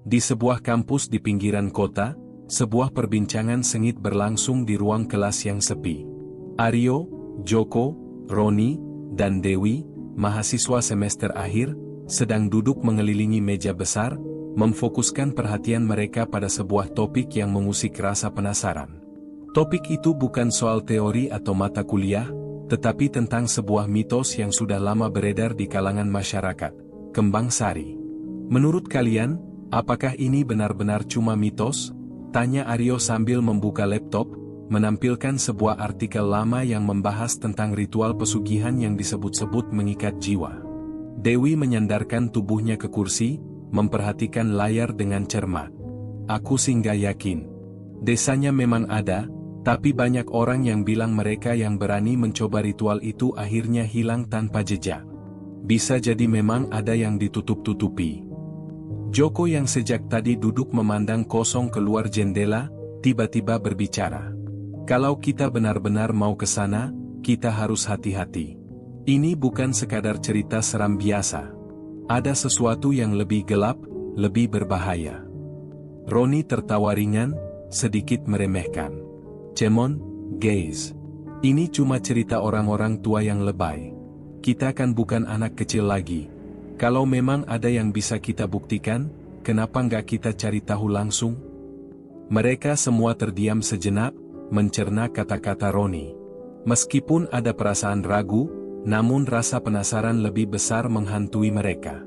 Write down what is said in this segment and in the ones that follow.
Di sebuah kampus di pinggiran kota, sebuah perbincangan sengit berlangsung di ruang kelas yang sepi. Aryo, Joko, Roni, dan Dewi, mahasiswa semester akhir, sedang duduk mengelilingi meja besar, memfokuskan perhatian mereka pada sebuah topik yang mengusik rasa penasaran. Topik itu bukan soal teori atau mata kuliah, tetapi tentang sebuah mitos yang sudah lama beredar di kalangan masyarakat, kembang sari. Menurut kalian, apakah ini benar-benar cuma mitos? Tanya Aryo sambil membuka laptop, menampilkan sebuah artikel lama yang membahas tentang ritual pesugihan yang disebut-sebut mengikat jiwa. Dewi menyandarkan tubuhnya ke kursi, memperhatikan layar dengan cermat. Aku sih nggak yakin. Desanya memang ada, tapi banyak orang yang bilang mereka yang berani mencoba ritual itu akhirnya hilang tanpa jejak. Bisa jadi memang ada yang ditutup-tutupi. Joko yang sejak tadi duduk memandang kosong keluar jendela, tiba-tiba berbicara. Kalau kita benar-benar mau ke sana, kita harus hati-hati. Ini bukan sekadar cerita seram biasa. Ada sesuatu yang lebih gelap, lebih berbahaya. Roni tertawa ringan, sedikit meremehkan. Cemon, guys. Ini cuma cerita orang-orang tua yang lebay. Kita kan bukan anak kecil lagi. Kalau memang ada yang bisa kita buktikan, kenapa nggak kita cari tahu langsung? Mereka semua terdiam sejenak, mencerna kata-kata Roni. Meskipun ada perasaan ragu, namun rasa penasaran lebih besar menghantui mereka.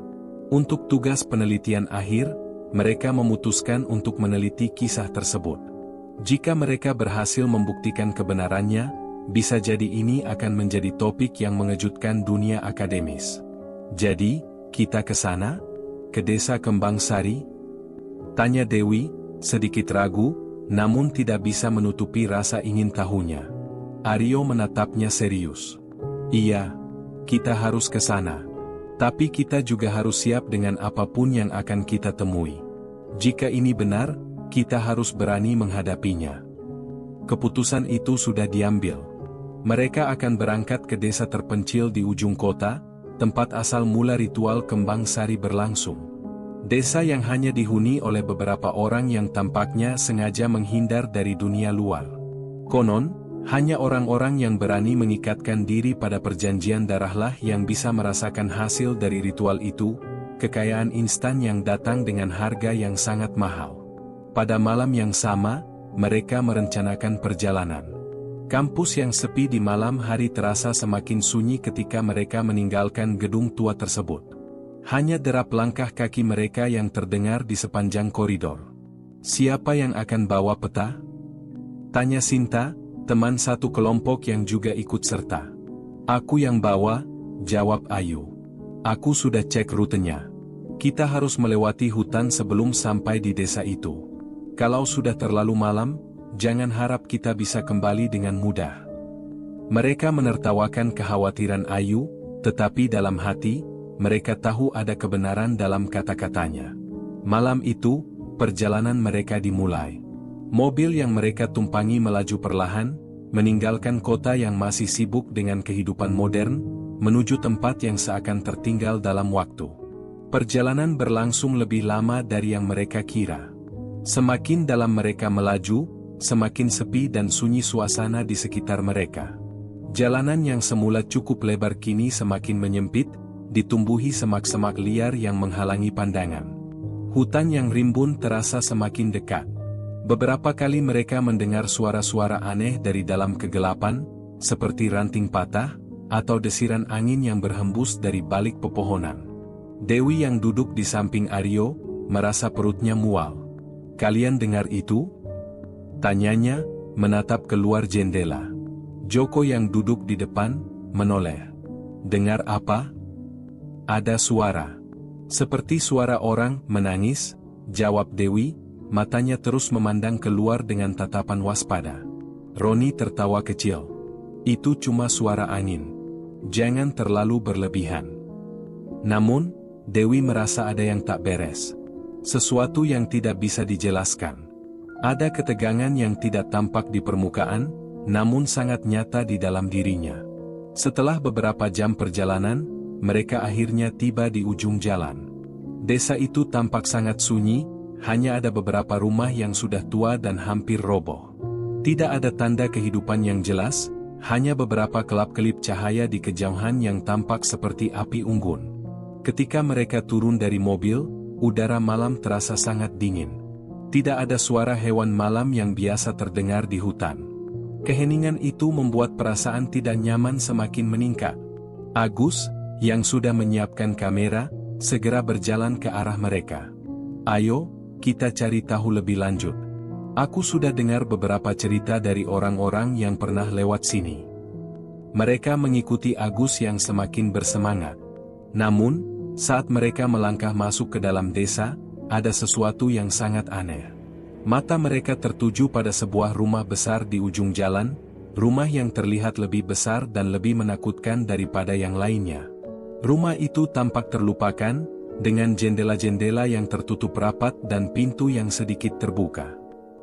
Untuk tugas penelitian akhir, mereka memutuskan untuk meneliti kisah tersebut. Jika mereka berhasil membuktikan kebenarannya, bisa jadi ini akan menjadi topik yang mengejutkan dunia akademis. Jadi, kita ke sana? Ke desa Kembang Sari? Tanya Dewi, sedikit ragu, namun tidak bisa menutupi rasa ingin tahunya. Aryo menatapnya serius. Iya, kita harus ke sana. Tapi kita juga harus siap dengan apapun yang akan kita temui. Jika ini benar, kita harus berani menghadapinya. Keputusan itu sudah diambil. Mereka akan berangkat ke desa terpencil di ujung kota, tempat asal mula ritual kembang sari berlangsung. Desa yang hanya dihuni oleh beberapa orang yang tampaknya sengaja menghindar dari dunia luar. Konon, hanya orang-orang yang berani mengikatkan diri pada perjanjian darahlah yang bisa merasakan hasil dari ritual itu, kekayaan instan yang datang dengan harga yang sangat mahal. Pada malam yang sama, mereka merencanakan perjalanan. Kampus yang sepi di malam hari terasa semakin sunyi ketika mereka meninggalkan gedung tua tersebut. Hanya derap langkah kaki mereka yang terdengar di sepanjang koridor. Siapa yang akan bawa peta? Tanya Sinta, teman satu kelompok yang juga ikut serta. Aku yang bawa, jawab Ayu. Aku sudah cek rutenya. Kita harus melewati hutan sebelum sampai di desa itu. Kalau sudah terlalu malam, jangan harap kita bisa kembali dengan mudah. Mereka menertawakan kekhawatiran Ayu, tetapi dalam hati, mereka tahu ada kebenaran dalam kata-katanya. Malam itu, perjalanan mereka dimulai. Mobil yang mereka tumpangi melaju perlahan, meninggalkan kota yang masih sibuk dengan kehidupan modern, menuju tempat yang seakan tertinggal dalam waktu. Perjalanan berlangsung lebih lama dari yang mereka kira. Semakin dalam mereka melaju, semakin sepi dan sunyi suasana di sekitar mereka. Jalanan yang semula cukup lebar kini semakin menyempit, ditumbuhi semak-semak liar yang menghalangi pandangan. Hutan yang rimbun terasa semakin dekat. Beberapa kali mereka mendengar suara-suara aneh dari dalam kegelapan, seperti ranting patah, atau desiran angin yang berhembus dari balik pepohonan. Dewi yang duduk di samping Aryo, merasa perutnya mual. Kalian dengar itu? Tanyanya, menatap keluar jendela. Joko yang duduk di depan, menoleh. Dengar apa? Ada suara. Seperti suara orang menangis, jawab Dewi, matanya terus memandang keluar dengan tatapan waspada. Roni tertawa kecil. Itu cuma suara angin. Jangan terlalu berlebihan. Namun, Dewi merasa ada yang tak beres. Sesuatu yang tidak bisa dijelaskan. Ada ketegangan yang tidak tampak di permukaan, namun sangat nyata di dalam dirinya. Setelah beberapa jam perjalanan, mereka akhirnya tiba di ujung jalan. Desa itu tampak sangat sunyi, hanya ada beberapa rumah yang sudah tua dan hampir roboh. Tidak ada tanda kehidupan yang jelas, hanya beberapa kelap-kelip cahaya di kejauhan yang tampak seperti api unggun. Ketika mereka turun dari mobil, udara malam terasa sangat dingin. Tidak ada suara hewan malam yang biasa terdengar di hutan. Keheningan itu membuat perasaan tidak nyaman semakin meningkat. Agus, yang sudah menyiapkan kamera, segera berjalan ke arah mereka. "Ayo, kita cari tahu lebih lanjut. Aku sudah dengar beberapa cerita dari orang-orang yang pernah lewat sini." Mereka mengikuti Agus yang semakin bersemangat. Namun, saat mereka melangkah masuk ke dalam desa, ada sesuatu yang sangat aneh. Mata mereka tertuju pada sebuah rumah besar di ujung jalan, rumah yang terlihat lebih besar dan lebih menakutkan daripada yang lainnya. Rumah itu tampak terlupakan, dengan jendela-jendela yang tertutup rapat dan pintu yang sedikit terbuka.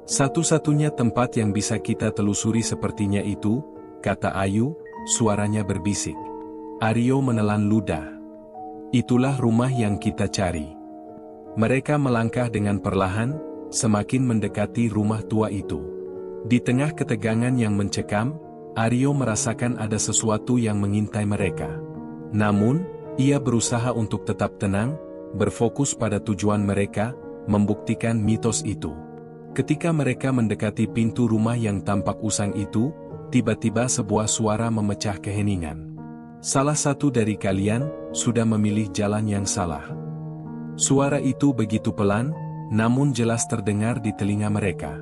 "Satu-satunya tempat yang bisa kita telusuri sepertinya itu," kata Ayu, suaranya berbisik. Aryo menelan ludah. "Itulah rumah yang kita cari." Mereka melangkah dengan perlahan, semakin mendekati rumah tua itu. Di tengah ketegangan yang mencekam, Aryo merasakan ada sesuatu yang mengintai mereka. Namun, ia berusaha untuk tetap tenang, berfokus pada tujuan mereka, membuktikan mitos itu. Ketika mereka mendekati pintu rumah yang tampak usang itu, tiba-tiba sebuah suara memecah keheningan. "Salah satu dari kalian sudah memilih jalan yang salah." Suara itu begitu pelan, namun jelas terdengar di telinga mereka.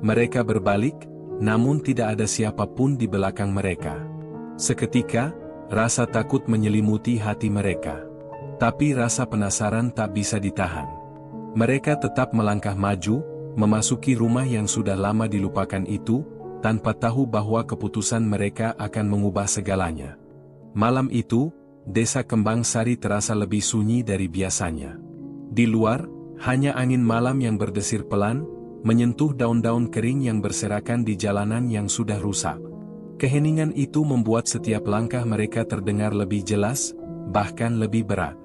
Mereka berbalik, namun tidak ada siapapun di belakang mereka. Seketika, rasa takut menyelimuti hati mereka. Tapi rasa penasaran tak bisa ditahan. Mereka tetap melangkah maju, memasuki rumah yang sudah lama dilupakan itu, tanpa tahu bahwa keputusan mereka akan mengubah segalanya. Malam itu, desa Kembang Sari terasa lebih sunyi dari biasanya. Di luar, hanya angin malam yang berdesir pelan, menyentuh daun-daun kering yang berserakan di jalanan yang sudah rusak. Keheningan itu membuat setiap langkah mereka terdengar lebih jelas, bahkan lebih berat.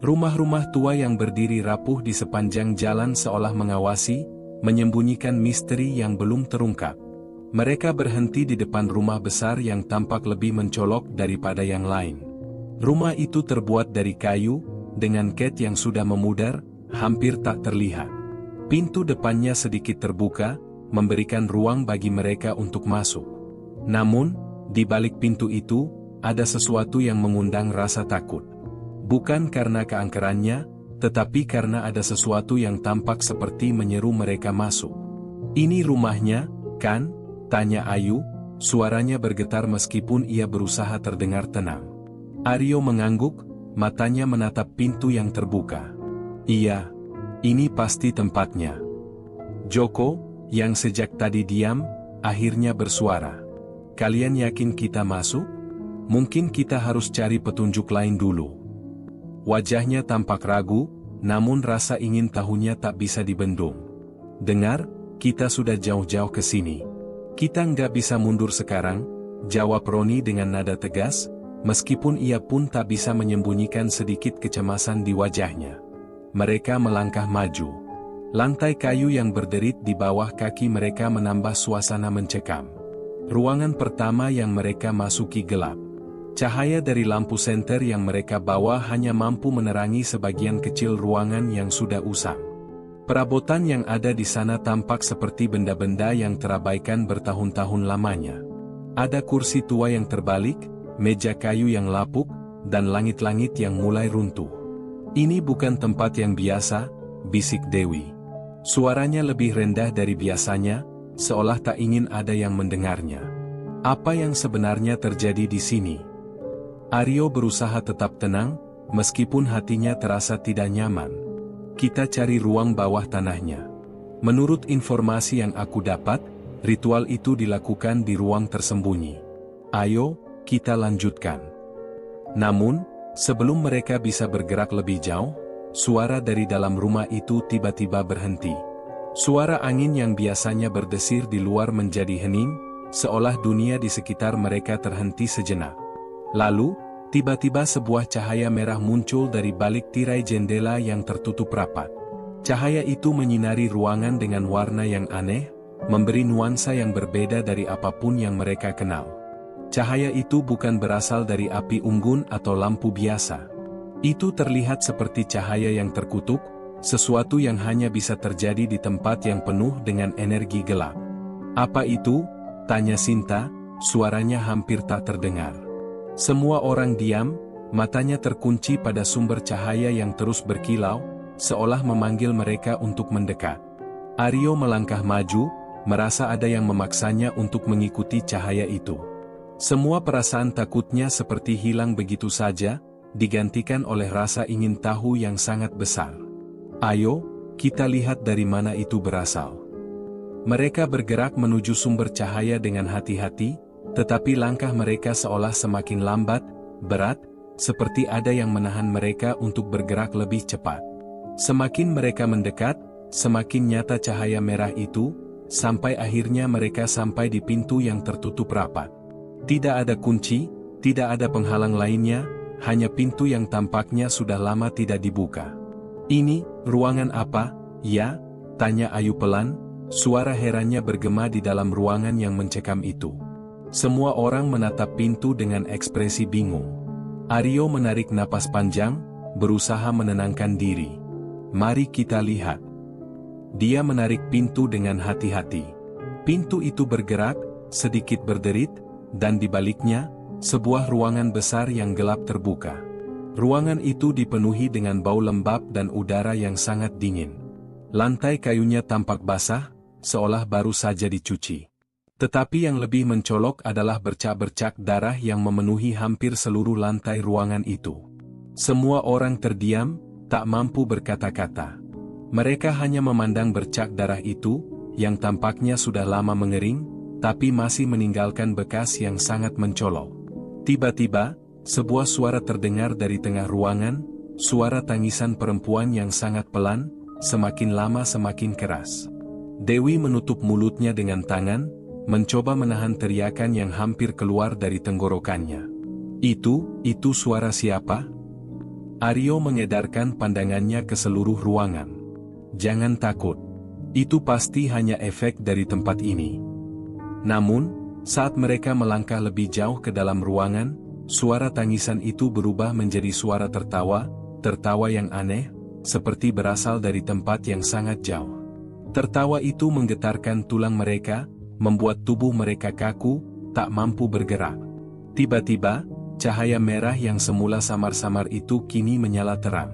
Rumah-rumah tua yang berdiri rapuh di sepanjang jalan seolah mengawasi, menyembunyikan misteri yang belum terungkap. Mereka berhenti di depan rumah besar yang tampak lebih mencolok daripada yang lain. Rumah itu terbuat dari kayu, dengan cat yang sudah memudar, hampir tak terlihat. Pintu depannya sedikit terbuka, memberikan ruang bagi mereka untuk masuk. Namun, di balik pintu itu, ada sesuatu yang mengundang rasa takut. Bukan karena keangkerannya, tetapi karena ada sesuatu yang tampak seperti menyeru mereka masuk. "Ini rumahnya, kan?" tanya Ayu, suaranya bergetar meskipun ia berusaha terdengar tenang. Aryo mengangguk, matanya menatap pintu yang terbuka. "Iya, ini pasti tempatnya." Joko, yang sejak tadi diam, akhirnya bersuara. "Kalian yakin kita masuk? Mungkin kita harus cari petunjuk lain dulu." Wajahnya tampak ragu, namun rasa ingin tahunya tak bisa dibendung. "Dengar, kita sudah jauh-jauh ke sini. Kita nggak bisa mundur sekarang," jawab Roni dengan nada tegas, meskipun ia pun tak bisa menyembunyikan sedikit kecemasan di wajahnya. Mereka melangkah maju. Lantai kayu yang berderit di bawah kaki mereka menambah suasana mencekam. Ruangan pertama yang mereka masuki gelap. Cahaya dari lampu senter yang mereka bawa hanya mampu menerangi sebagian kecil ruangan yang sudah usang. Perabotan yang ada di sana tampak seperti benda-benda yang terabaikan bertahun-tahun lamanya. Ada kursi tua yang terbalik, meja kayu yang lapuk, dan langit-langit yang mulai runtuh. "Ini bukan tempat yang biasa," bisik Dewi. Suaranya lebih rendah dari biasanya, seolah tak ingin ada yang mendengarnya. "Apa yang sebenarnya terjadi di sini?" Aryo berusaha tetap tenang, meskipun hatinya terasa tidak nyaman. "Kita cari ruang bawah tanahnya. Menurut informasi yang aku dapat, ritual itu dilakukan di ruang tersembunyi. Ayo, kita lanjutkan." Namun, sebelum mereka bisa bergerak lebih jauh, suara dari dalam rumah itu tiba-tiba berhenti. Suara angin yang biasanya berdesir di luar menjadi hening, seolah dunia di sekitar mereka terhenti sejenak. Lalu, tiba-tiba sebuah cahaya merah muncul dari balik tirai jendela yang tertutup rapat. Cahaya itu menyinari ruangan dengan warna yang aneh, memberi nuansa yang berbeda dari apapun yang mereka kenal. Cahaya itu bukan berasal dari api unggun atau lampu biasa. Itu terlihat seperti cahaya yang terkutuk, sesuatu yang hanya bisa terjadi di tempat yang penuh dengan energi gelap. "Apa itu?" tanya Sinta, suaranya hampir tak terdengar. Semua orang diam, matanya terkunci pada sumber cahaya yang terus berkilau, seolah memanggil mereka untuk mendekat. Aryo melangkah maju, merasa ada yang memaksanya untuk mengikuti cahaya itu. Semua perasaan takutnya seperti hilang begitu saja, digantikan oleh rasa ingin tahu yang sangat besar. "Ayo, kita lihat dari mana itu berasal." Mereka bergerak menuju sumber cahaya dengan hati-hati, tetapi langkah mereka seolah semakin lambat, berat, seperti ada yang menahan mereka untuk bergerak lebih cepat. Semakin mereka mendekat, semakin nyata cahaya merah itu, sampai akhirnya mereka sampai di pintu yang tertutup rapat. Tidak ada kunci, tidak ada penghalang lainnya, hanya pintu yang tampaknya sudah lama tidak dibuka. "Ini, ruangan apa, ya?" tanya Ayu pelan, suara herannya bergema di dalam ruangan yang mencekam itu. Semua orang menatap pintu dengan ekspresi bingung. Aryo menarik napas panjang, berusaha menenangkan diri. "Mari kita lihat." Dia menarik pintu dengan hati-hati. Pintu itu bergerak, sedikit berderit, dan di baliknya, sebuah ruangan besar yang gelap terbuka. Ruangan itu dipenuhi dengan bau lembab dan udara yang sangat dingin. Lantai kayunya tampak basah, seolah baru saja dicuci. Tetapi yang lebih mencolok adalah bercak-bercak darah yang memenuhi hampir seluruh lantai ruangan itu. Semua orang terdiam, tak mampu berkata-kata. Mereka hanya memandang bercak darah itu, yang tampaknya sudah lama mengering, tapi masih meninggalkan bekas yang sangat mencolok. Tiba-tiba, sebuah suara terdengar dari tengah ruangan, suara tangisan perempuan yang sangat pelan, semakin lama semakin keras. Dewi menutup mulutnya dengan tangan, mencoba menahan teriakan yang hampir keluar dari tenggorokannya. Itu suara siapa?" Aryo mengedarkan pandangannya ke seluruh ruangan. "Jangan takut. Itu pasti hanya efek dari tempat ini." Namun, saat mereka melangkah lebih jauh ke dalam ruangan, suara tangisan itu berubah menjadi suara tertawa yang aneh, seperti berasal dari tempat yang sangat jauh. Tertawa itu menggetarkan tulang mereka, membuat tubuh mereka kaku, tak mampu bergerak. Tiba-tiba, cahaya merah yang semula samar-samar itu kini menyala terang.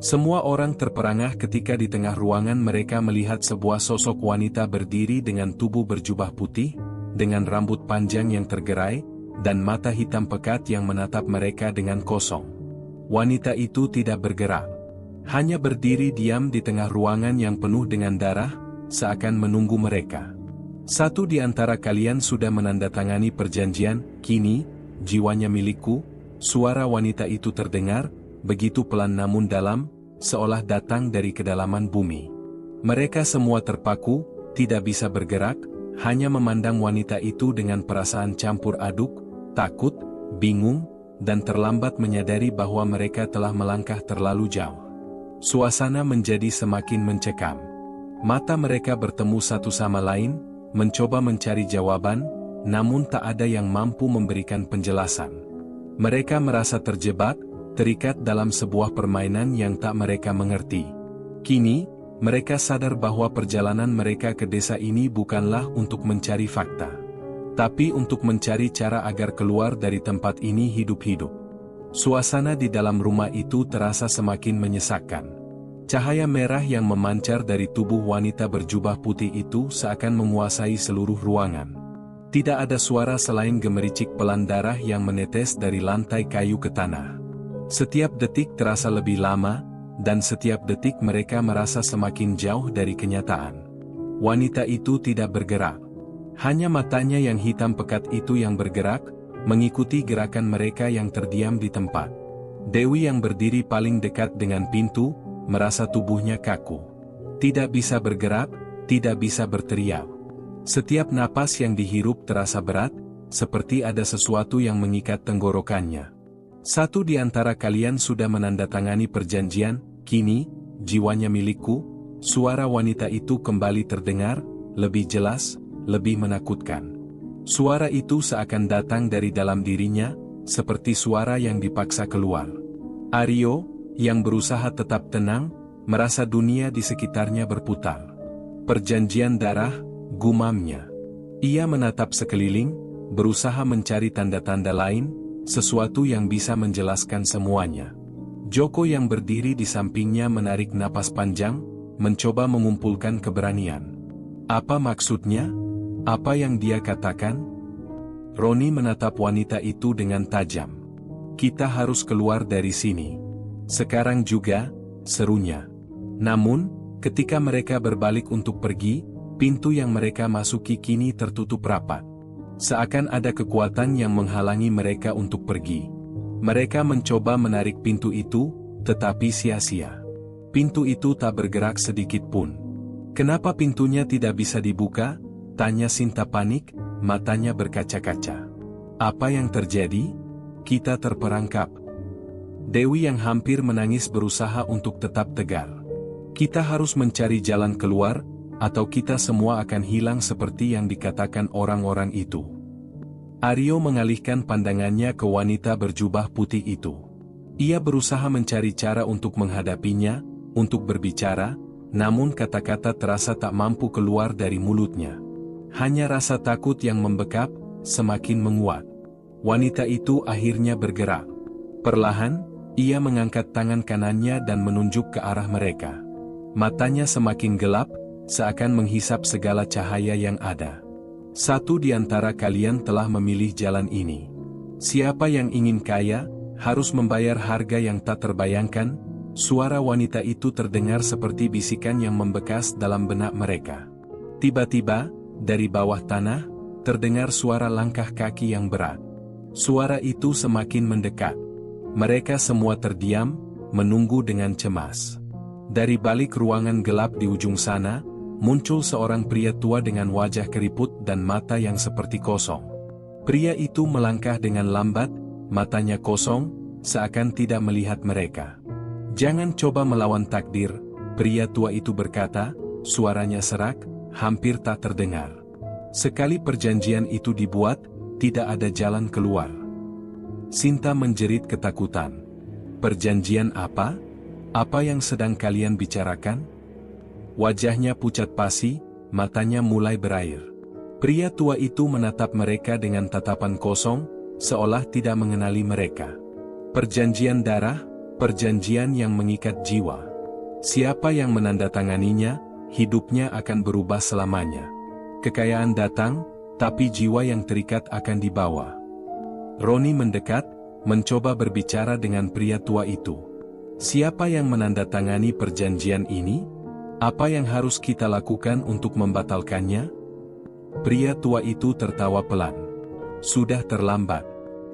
Semua orang terperangah ketika di tengah ruangan mereka melihat sebuah sosok wanita berdiri dengan tubuh berjubah putih, dengan rambut panjang yang tergerai, dan mata hitam pekat yang menatap mereka dengan kosong. Wanita itu tidak bergerak. Hanya berdiri diam di tengah ruangan yang penuh dengan darah, seakan menunggu mereka. "Satu di antara kalian sudah menandatangani perjanjian, kini, jiwanya milikku," suara wanita itu terdengar, begitu pelan namun dalam, seolah datang dari kedalaman bumi. Mereka semua terpaku, tidak bisa bergerak, hanya memandang wanita itu dengan perasaan campur aduk, takut, bingung, dan terlambat menyadari bahwa mereka telah melangkah terlalu jauh. Suasana menjadi semakin mencekam. Mata mereka bertemu satu sama lain, mencoba mencari jawaban, namun tak ada yang mampu memberikan penjelasan. Mereka merasa terjebak, terikat dalam sebuah permainan yang tak mereka mengerti. Kini, mereka sadar bahwa perjalanan mereka ke desa ini bukanlah untuk mencari fakta, tapi untuk mencari cara agar keluar dari tempat ini hidup-hidup. Suasana di dalam rumah itu terasa semakin menyesakkan. Cahaya merah yang memancar dari tubuh wanita berjubah putih itu seakan menguasai seluruh ruangan. Tidak ada suara selain gemericik pelan darah yang menetes dari lantai kayu ke tanah. Setiap detik terasa lebih lama, dan setiap detik mereka merasa semakin jauh dari kenyataan. Wanita itu tidak bergerak. Hanya matanya yang hitam pekat itu yang bergerak, mengikuti gerakan mereka yang terdiam di tempat. Dewi yang berdiri paling dekat dengan pintu, merasa tubuhnya kaku. Tidak bisa bergerak, tidak bisa berteriak. Setiap napas yang dihirup terasa berat, seperti ada sesuatu yang mengikat tenggorokannya. "Satu di antara kalian sudah menandatangani perjanjian, kini, jiwanya milikku," Suara wanita itu kembali terdengar, lebih jelas, lebih menakutkan. Suara itu seakan datang dari dalam dirinya, seperti suara yang dipaksa keluar. Aryo, yang berusaha tetap tenang, merasa dunia di sekitarnya berputar. Perjanjian darah, gumamnya. Ia menatap sekeliling, berusaha mencari tanda-tanda lain, sesuatu yang bisa menjelaskan semuanya. Joko yang berdiri di sampingnya menarik napas panjang, mencoba mengumpulkan keberanian. Apa maksudnya? Apa yang dia katakan? Roni menatap wanita itu dengan tajam. Kita harus keluar dari sini. Sekarang juga, serunya. Namun, ketika mereka berbalik untuk pergi, pintu yang mereka masuki kini tertutup rapat. Seakan ada kekuatan yang menghalangi mereka untuk pergi. Mereka mencoba menarik pintu itu, tetapi sia-sia. Pintu itu tak bergerak sedikit pun. Kenapa pintunya tidak bisa dibuka? Tanya Sinta panik, matanya berkaca-kaca. Apa yang terjadi? Kita terperangkap. Dewi yang hampir menangis berusaha untuk tetap tegar. Kita harus mencari jalan keluar, atau kita semua akan hilang seperti yang dikatakan orang-orang itu. Aryo mengalihkan pandangannya ke wanita berjubah putih itu. Ia berusaha mencari cara untuk menghadapinya, untuk berbicara, namun kata-kata terasa tak mampu keluar dari mulutnya. Hanya rasa takut yang membekap, semakin menguat. Wanita itu akhirnya bergerak. Perlahan, ia mengangkat tangan kanannya dan menunjuk ke arah mereka. Matanya semakin gelap, seakan menghisap segala cahaya yang ada. Satu di antara kalian telah memilih jalan ini. Siapa yang ingin kaya, harus membayar harga yang tak terbayangkan. Suara wanita itu terdengar seperti bisikan yang membekas dalam benak mereka. Tiba-tiba, dari bawah tanah, terdengar suara langkah kaki yang berat. Suara itu semakin mendekat. Mereka semua terdiam, menunggu dengan cemas. Dari balik ruangan gelap di ujung sana, muncul seorang pria tua dengan wajah keriput dan mata yang seperti kosong. Pria itu melangkah dengan lambat, matanya kosong, seakan tidak melihat mereka. Jangan coba melawan takdir, pria tua itu berkata, suaranya serak, hampir tak terdengar. Sekali perjanjian itu dibuat, tidak ada jalan keluar. Sinta menjerit ketakutan. Perjanjian apa? Apa yang sedang kalian bicarakan? Wajahnya pucat pasi, matanya mulai berair. Pria tua itu menatap mereka dengan tatapan kosong, seolah tidak mengenali mereka. Perjanjian darah, perjanjian yang mengikat jiwa. Siapa yang menandatanganinya, hidupnya akan berubah selamanya. Kekayaan datang, tapi jiwa yang terikat akan dibawa. Roni mendekat, mencoba berbicara dengan pria tua itu. Siapa yang menandatangani perjanjian ini? Apa yang harus kita lakukan untuk membatalkannya? Pria tua itu tertawa pelan. Sudah terlambat.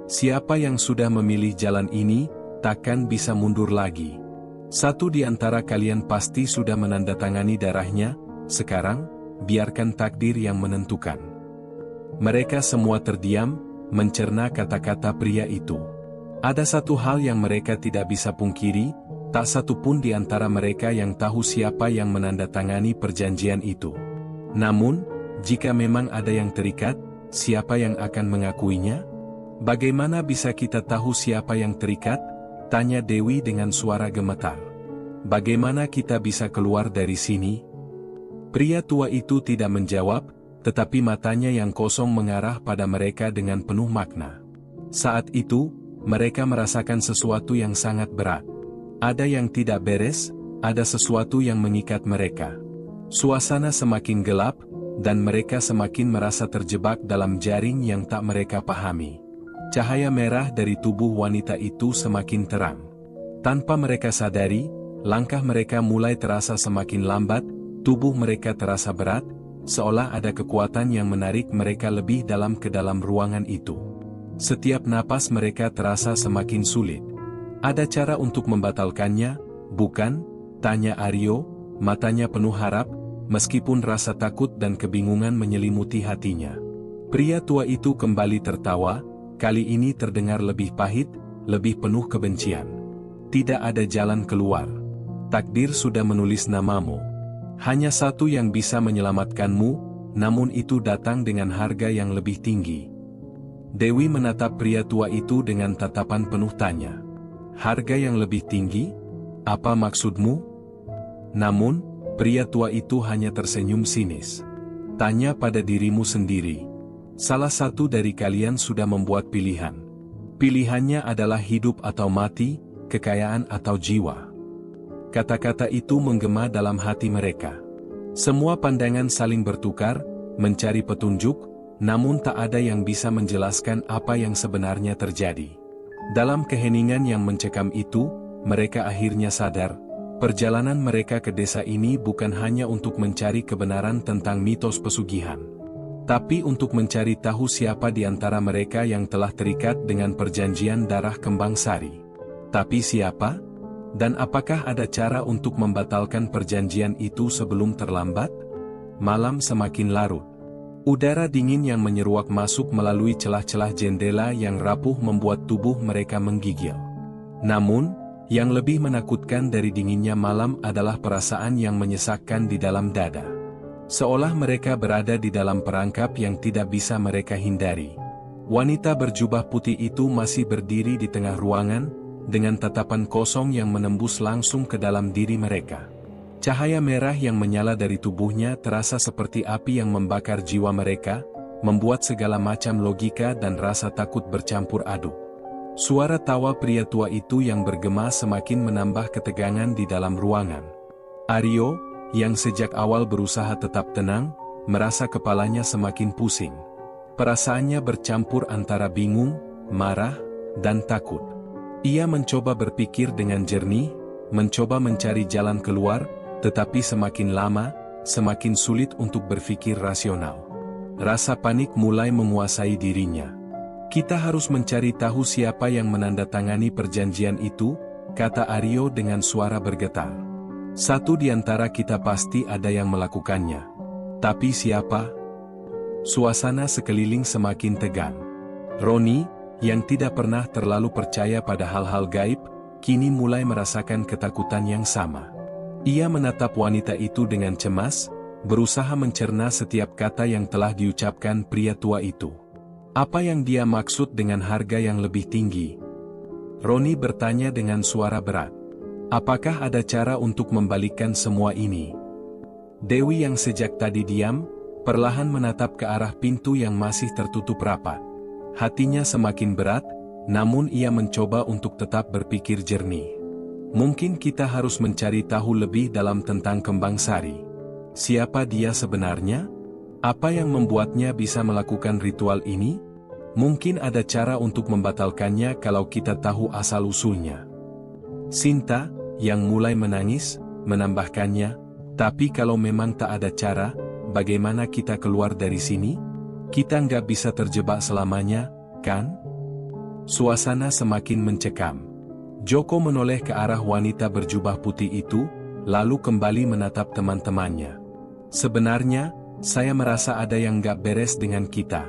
Siapa yang sudah memilih jalan ini, takkan bisa mundur lagi. Satu di antara kalian pasti sudah menandatangani darahnya, sekarang, biarkan takdir yang menentukan. Mereka semua terdiam, mencerna kata-kata pria itu. Ada satu hal yang mereka tidak bisa pungkiri, tak satu pun di antara mereka yang tahu siapa yang menandatangani perjanjian itu. Namun, jika memang ada yang terikat, siapa yang akan mengakuinya? Bagaimana bisa kita tahu siapa yang terikat? Tanya Dewi dengan suara gemetar. Bagaimana kita bisa keluar dari sini? Pria tua itu tidak menjawab, tetapi matanya yang kosong mengarah pada mereka dengan penuh makna. Saat itu, mereka merasakan sesuatu yang sangat berat. Ada yang tidak beres, ada sesuatu yang mengikat mereka. Suasana semakin gelap, dan mereka semakin merasa terjebak dalam jaring yang tak mereka pahami. Cahaya merah dari tubuh wanita itu semakin terang. Tanpa mereka sadari, langkah mereka mulai terasa semakin lambat, tubuh mereka terasa berat, seolah ada kekuatan yang menarik mereka lebih dalam ke dalam ruangan itu. Setiap napas mereka terasa semakin sulit. Ada cara untuk membatalkannya, bukan? Tanya Aryo, matanya penuh harap, meskipun rasa takut dan kebingungan menyelimuti hatinya. Pria tua itu kembali tertawa, kali ini terdengar lebih pahit, lebih penuh kebencian. Tidak ada jalan keluar. Takdir sudah menulis namamu. Hanya satu yang bisa menyelamatkanmu, namun itu datang dengan harga yang lebih tinggi. Dewi menatap pria tua itu dengan tatapan penuh tanya. Harga yang lebih tinggi? Apa maksudmu? Namun, pria tua itu hanya tersenyum sinis. Tanya pada dirimu sendiri. Salah satu dari kalian sudah membuat pilihan. Pilihannya adalah hidup atau mati, kekayaan atau jiwa. Kata-kata itu menggema dalam hati mereka. Semua pandangan saling bertukar, mencari petunjuk, namun tak ada yang bisa menjelaskan apa yang sebenarnya terjadi. Dalam keheningan yang mencekam itu, mereka akhirnya sadar, perjalanan mereka ke desa ini bukan hanya untuk mencari kebenaran tentang mitos pesugihan, tapi untuk mencari tahu siapa di antara mereka yang telah terikat dengan perjanjian darah kembang sari. Tapi siapa? Dan apakah ada cara untuk membatalkan perjanjian itu sebelum terlambat? Malam semakin larut. Udara dingin yang menyeruak masuk melalui celah-celah jendela yang rapuh membuat tubuh mereka menggigil. Namun, yang lebih menakutkan dari dinginnya malam adalah perasaan yang menyesakkan di dalam dada. Seolah mereka berada di dalam perangkap yang tidak bisa mereka hindari. Wanita berjubah putih itu masih berdiri di tengah ruangan, dengan tatapan kosong yang menembus langsung ke dalam diri mereka. Cahaya merah yang menyala dari tubuhnya terasa seperti api yang membakar jiwa mereka, membuat segala macam logika dan rasa takut bercampur aduk. Suara tawa pria tua itu yang bergema semakin menambah ketegangan di dalam ruangan. Aryo, yang sejak awal berusaha tetap tenang, merasa kepalanya semakin pusing. Perasaannya bercampur antara bingung, marah, dan takut. Ia mencoba berpikir dengan jernih, mencoba mencari jalan keluar, tetapi semakin lama, semakin sulit untuk berpikir rasional. Rasa panik mulai menguasai dirinya. Kita harus mencari tahu siapa yang menandatangani perjanjian itu, kata Aryo dengan suara bergetar. Satu di antara kita pasti ada yang melakukannya. Tapi siapa? Suasana sekeliling semakin tegang. Roni, yang tidak pernah terlalu percaya pada hal-hal gaib, kini mulai merasakan ketakutan yang sama. Ia menatap wanita itu dengan cemas, berusaha mencerna setiap kata yang telah diucapkan pria tua itu. Apa yang dia maksud dengan harga yang lebih tinggi? Roni bertanya dengan suara berat. Apakah ada cara untuk membalikkan semua ini? Dewi yang sejak tadi diam, perlahan menatap ke arah pintu yang masih tertutup rapat. Hatinya semakin berat, namun ia mencoba untuk tetap berpikir jernih. Mungkin kita harus mencari tahu lebih dalam tentang kembang sari. Siapa dia sebenarnya? Apa yang membuatnya bisa melakukan ritual ini? Mungkin ada cara untuk membatalkannya kalau kita tahu asal-usulnya. Sinta, yang mulai menangis, menambahkannya, tapi kalau memang tak ada cara, bagaimana kita keluar dari sini? Kita nggak bisa terjebak selamanya, kan? Suasana semakin mencekam. Joko menoleh ke arah wanita berjubah putih itu, lalu kembali menatap teman-temannya. Sebenarnya, saya merasa ada yang gak beres dengan kita.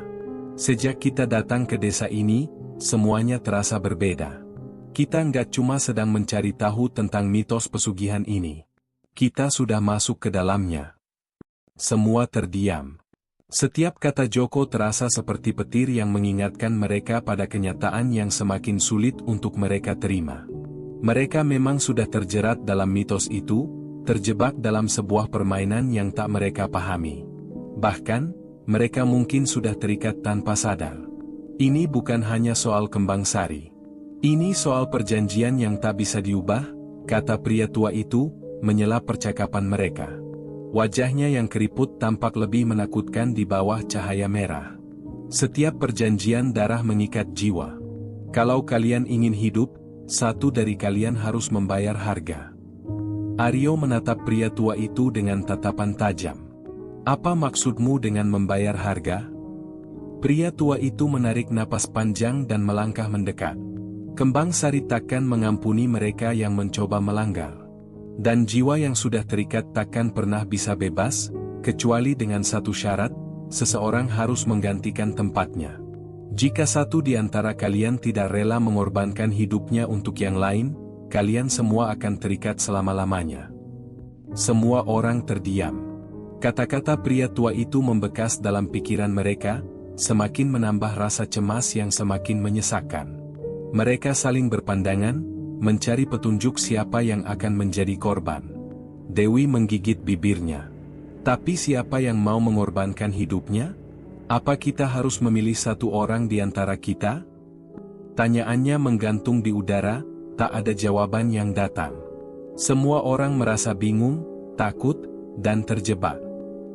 Sejak kita datang ke desa ini, semuanya terasa berbeda. Kita nggak cuma sedang mencari tahu tentang mitos pesugihan ini. Kita sudah masuk ke dalamnya. Semua terdiam. Setiap kata Joko terasa seperti petir yang mengingatkan mereka pada kenyataan yang semakin sulit untuk mereka terima. Mereka memang sudah terjerat dalam mitos itu, terjebak dalam sebuah permainan yang tak mereka pahami. Bahkan, mereka mungkin sudah terikat tanpa sadar. Ini bukan hanya soal kembang sari. Ini soal perjanjian yang tak bisa diubah, kata pria tua itu, menyela percakapan mereka. Wajahnya yang keriput tampak lebih menakutkan di bawah cahaya merah. Setiap perjanjian darah mengikat jiwa. Kalau kalian ingin hidup, satu dari kalian harus membayar harga. Aryo menatap pria tua itu dengan tatapan tajam. Apa maksudmu dengan membayar harga? Pria tua itu menarik napas panjang dan melangkah mendekat. Kembang sari takkan mengampuni mereka yang mencoba melanggar. Dan jiwa yang sudah terikat takkan pernah bisa bebas, kecuali dengan satu syarat, seseorang harus menggantikan tempatnya. Jika satu di antara kalian tidak rela mengorbankan hidupnya untuk yang lain, kalian semua akan terikat selama-lamanya. Semua orang terdiam. Kata-kata pria tua itu membekas dalam pikiran mereka, semakin menambah rasa cemas yang semakin menyesakkan. Mereka saling berpandangan, mencari petunjuk siapa yang akan menjadi korban. Dewi menggigit bibirnya. Tapi siapa yang mau mengorbankan hidupnya? Apa kita harus memilih satu orang di antara kita? Tanyaannya menggantung di udara, tak ada jawaban yang datang. Semua orang merasa bingung, takut, dan terjebak.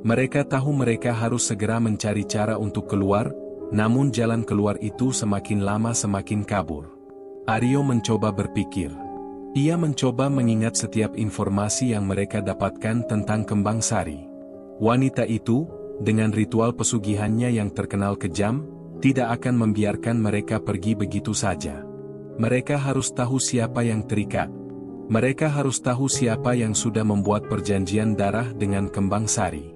Mereka tahu mereka harus segera mencari cara untuk keluar, namun jalan keluar itu semakin lama semakin kabur. Aryo mencoba berpikir. Ia mencoba mengingat setiap informasi yang mereka dapatkan tentang Kembang Sari. Wanita itu, dengan ritual pesugihannya yang terkenal kejam, tidak akan membiarkan mereka pergi begitu saja. Mereka harus tahu siapa yang terikat. Mereka harus tahu siapa yang sudah membuat perjanjian darah dengan Kembang Sari.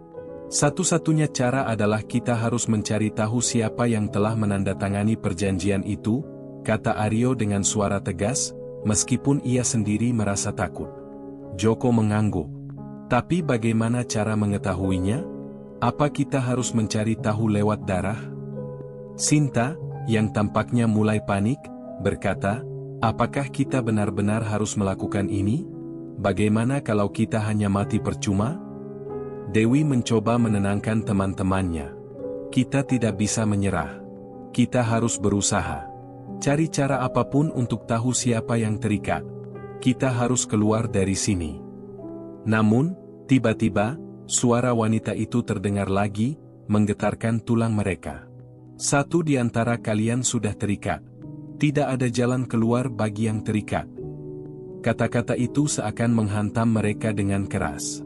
Satu-satunya cara adalah kita harus mencari tahu siapa yang telah menandatangani perjanjian itu, kata Aryo dengan suara tegas, meskipun ia sendiri merasa takut. Joko mengangguk. Tapi bagaimana cara mengetahuinya? Apa kita harus mencari tahu lewat darah? Sinta, yang tampaknya mulai panik, berkata, apakah kita benar-benar harus melakukan ini? Bagaimana kalau kita hanya mati percuma? Dewi mencoba menenangkan teman-temannya. Kita tidak bisa menyerah. Kita harus berusaha. Cari cara apapun untuk tahu siapa yang terikat. Kita harus keluar dari sini. Namun, tiba-tiba, suara wanita itu terdengar lagi, menggetarkan tulang mereka. Satu di antara kalian sudah terikat. Tidak ada jalan keluar bagi yang terikat. Kata-kata itu seakan menghantam mereka dengan keras.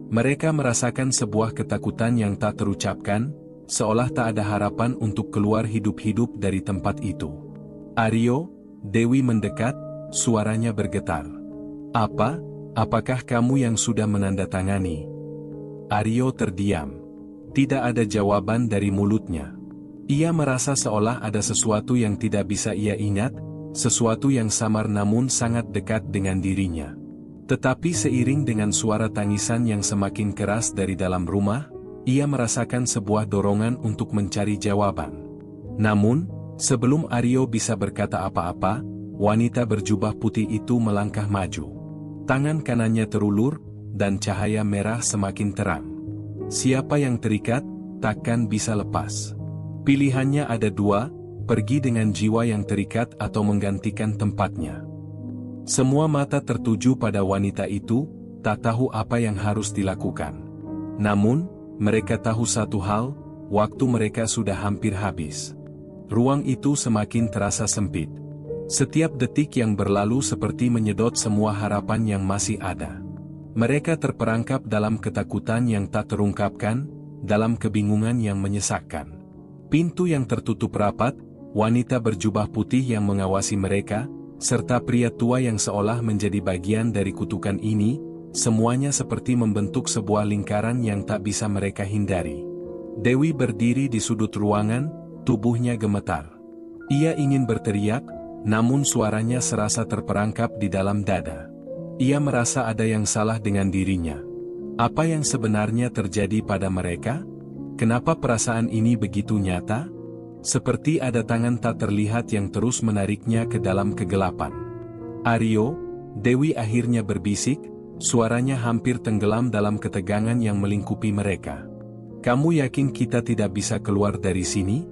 Mereka merasakan sebuah ketakutan yang tak terucapkan, seolah tak ada harapan untuk keluar hidup-hidup dari tempat itu. Aryo, Dewi mendekat, suaranya bergetar. Apa? Apakah kamu yang sudah menandatangani? Aryo terdiam. Tidak ada jawaban dari mulutnya. Ia merasa seolah ada sesuatu yang tidak bisa ia ingat, sesuatu yang samar namun sangat dekat dengan dirinya. Tetapi seiring dengan suara tangisan yang semakin keras dari dalam rumah, ia merasakan sebuah dorongan untuk mencari jawaban. Namun, sebelum Aryo bisa berkata apa-apa, wanita berjubah putih itu melangkah maju. Tangan kanannya terulur, dan cahaya merah semakin terang. Siapa yang terikat, takkan bisa lepas. Pilihannya ada dua, pergi dengan jiwa yang terikat atau menggantikan tempatnya. Semua mata tertuju pada wanita itu, tak tahu apa yang harus dilakukan. Namun, mereka tahu satu hal, waktu mereka sudah hampir habis. Ruang itu semakin terasa sempit. Setiap detik yang berlalu seperti menyedot semua harapan yang masih ada. Mereka terperangkap dalam ketakutan yang tak terungkapkan, dalam kebingungan yang menyesakkan. Pintu yang tertutup rapat, wanita berjubah putih yang mengawasi mereka, serta pria tua yang seolah menjadi bagian dari kutukan ini, semuanya seperti membentuk sebuah lingkaran yang tak bisa mereka hindari. Dewi berdiri di sudut ruangan, tubuhnya gemetar. Ia ingin berteriak, namun suaranya serasa terperangkap di dalam dada. Ia merasa ada yang salah dengan dirinya. Apa yang sebenarnya terjadi pada mereka? Kenapa perasaan ini begitu nyata? Seperti ada tangan tak terlihat yang terus menariknya ke dalam kegelapan. Aryo, Dewi akhirnya berbisik, suaranya hampir tenggelam dalam ketegangan yang melingkupi mereka. Kamu yakin kita tidak bisa keluar dari sini?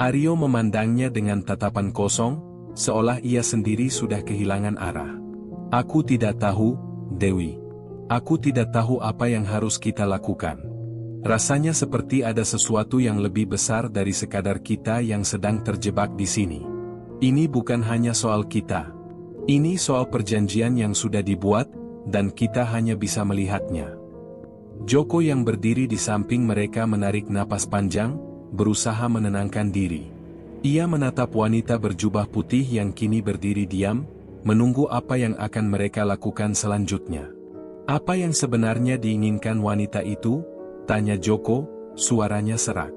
Aryo memandangnya dengan tatapan kosong, seolah ia sendiri sudah kehilangan arah. Aku tidak tahu, Dewi. Aku tidak tahu apa yang harus kita lakukan. Rasanya seperti ada sesuatu yang lebih besar dari sekadar kita yang sedang terjebak di sini. Ini bukan hanya soal kita. Ini soal perjanjian yang sudah dibuat, dan kita hanya bisa melihatnya. Joko yang berdiri di samping mereka menarik napas panjang, berusaha menenangkan diri. Ia menatap wanita berjubah putih yang kini berdiri diam, menunggu apa yang akan mereka lakukan selanjutnya. Apa yang sebenarnya diinginkan wanita itu? Tanya Joko, suaranya serak.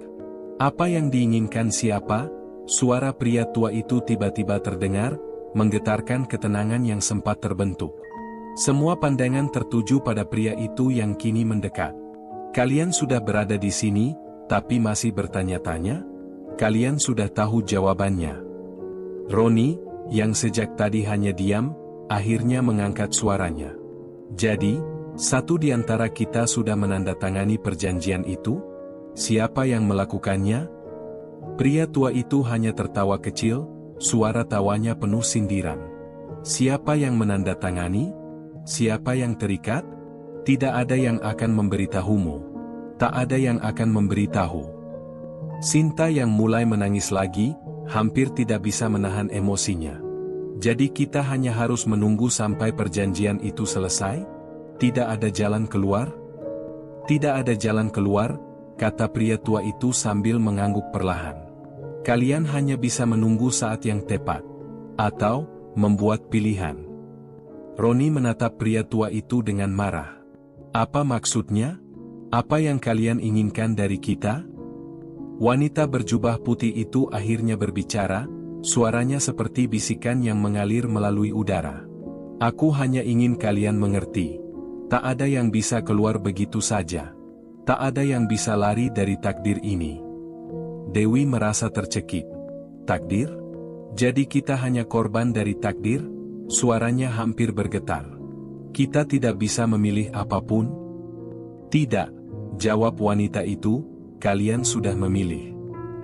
Apa yang diinginkan siapa? Suara pria tua itu tiba-tiba terdengar, menggetarkan ketenangan yang sempat terbentuk. Semua pandangan tertuju pada pria itu yang kini mendekat. Kalian sudah berada di sini, tapi masih bertanya-tanya? Kalian sudah tahu jawabannya. Roni, yang sejak tadi hanya diam, akhirnya mengangkat suaranya. Jadi, satu di antara kita sudah menandatangani perjanjian itu? Siapa yang melakukannya? Pria tua itu hanya tertawa kecil, suara tawanya penuh sindiran. Siapa yang menandatangani? Siapa yang terikat? Tidak ada yang akan memberitahumu. Tak ada yang akan memberitahu. Sinta yang mulai menangis lagi, hampir tidak bisa menahan emosinya. Jadi kita hanya harus menunggu sampai perjanjian itu selesai? Tidak ada jalan keluar? Tidak ada jalan keluar, kata pria tua itu sambil mengangguk perlahan. Kalian hanya bisa menunggu saat yang tepat. Atau, membuat pilihan. Roni menatap pria tua itu dengan marah. Apa maksudnya? Apa yang kalian inginkan dari kita? Wanita berjubah putih itu akhirnya berbicara, suaranya seperti bisikan yang mengalir melalui udara. Aku hanya ingin kalian mengerti. Tak ada yang bisa keluar begitu saja. Tak ada yang bisa lari dari takdir ini. Dewi merasa tercekik. Takdir? Jadi kita hanya korban dari takdir? Suaranya hampir bergetar. Kita tidak bisa memilih apapun? Tidak, jawab wanita itu, kalian sudah memilih.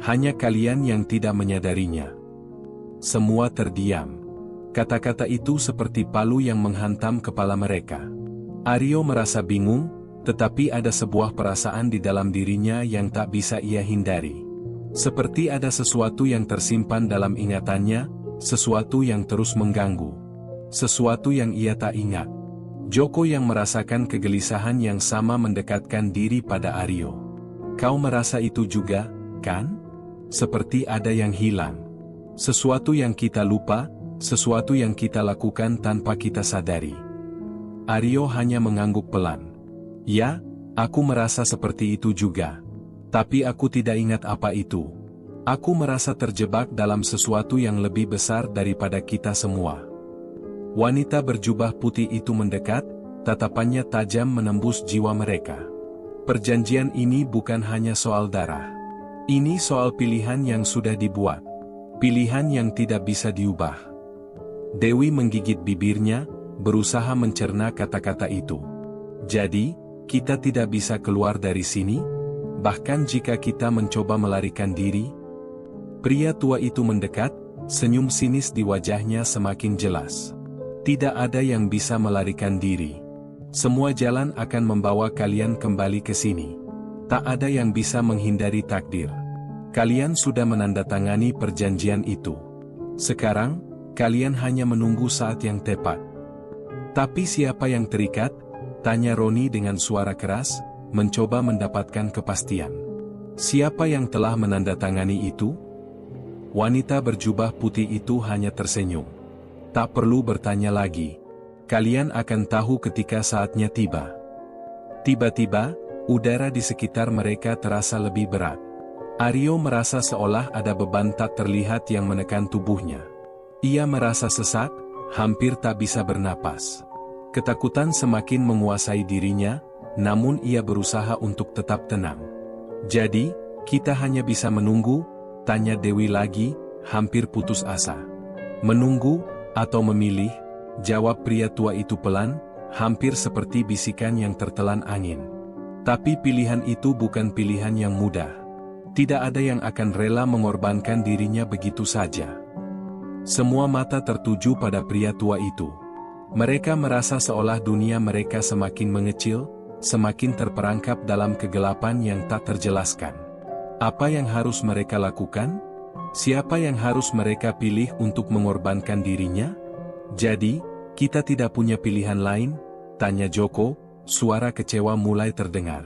Hanya kalian yang tidak menyadarinya. Semua terdiam. Kata-kata itu seperti palu yang menghantam kepala mereka. Aryo merasa bingung, tetapi ada sebuah perasaan di dalam dirinya yang tak bisa ia hindari. Seperti ada sesuatu yang tersimpan dalam ingatannya, sesuatu yang terus mengganggu. Sesuatu yang ia tak ingat. Joko yang merasakan kegelisahan yang sama mendekatkan diri pada Aryo. Kau merasa itu juga, kan? Seperti ada yang hilang. Sesuatu yang kita lupa, sesuatu yang kita lakukan tanpa kita sadari. Aryo hanya mengangguk pelan. Ya, aku merasa seperti itu juga. Tapi aku tidak ingat apa itu. Aku merasa terjebak dalam sesuatu yang lebih besar daripada kita semua. Wanita berjubah putih itu mendekat, tatapannya tajam menembus jiwa mereka. Perjanjian ini bukan hanya soal darah. Ini soal pilihan yang sudah dibuat. Pilihan yang tidak bisa diubah. Dewi menggigit bibirnya, berusaha mencerna kata-kata itu. Jadi, kita tidak bisa keluar dari sini? Bahkan jika kita mencoba melarikan diri? Pria tua itu mendekat, senyum sinis di wajahnya semakin jelas. Tidak ada yang bisa melarikan diri. Semua jalan akan membawa kalian kembali ke sini. Tak ada yang bisa menghindari takdir. Kalian sudah menandatangani perjanjian itu. Sekarang, kalian hanya menunggu saat yang tepat. Tapi siapa yang terikat? Tanya Roni dengan suara keras, mencoba mendapatkan kepastian. Siapa yang telah menandatangani itu? Wanita berjubah putih itu hanya tersenyum. Tak perlu bertanya lagi. Kalian akan tahu ketika saatnya tiba. Tiba-tiba, udara di sekitar mereka terasa lebih berat. Aryo merasa seolah ada beban tak terlihat yang menekan tubuhnya. Ia merasa sesak, hampir tak bisa bernapas. Ketakutan semakin menguasai dirinya, namun ia berusaha untuk tetap tenang. Jadi, kita hanya bisa menunggu? Tanya Dewi lagi, hampir putus asa. Menunggu? Atau memilih, jawab pria tua itu pelan, hampir seperti bisikan yang tertelan angin. Tapi pilihan itu bukan pilihan yang mudah. Tidak ada yang akan rela mengorbankan dirinya begitu saja. Semua mata tertuju pada pria tua itu. Mereka merasa seolah dunia mereka semakin mengecil, semakin terperangkap dalam kegelapan yang tak terjelaskan. Apa yang harus mereka lakukan? Siapa yang harus mereka pilih untuk mengorbankan dirinya? Jadi, kita tidak punya pilihan lain? Tanya Joko, suara kecewa mulai terdengar.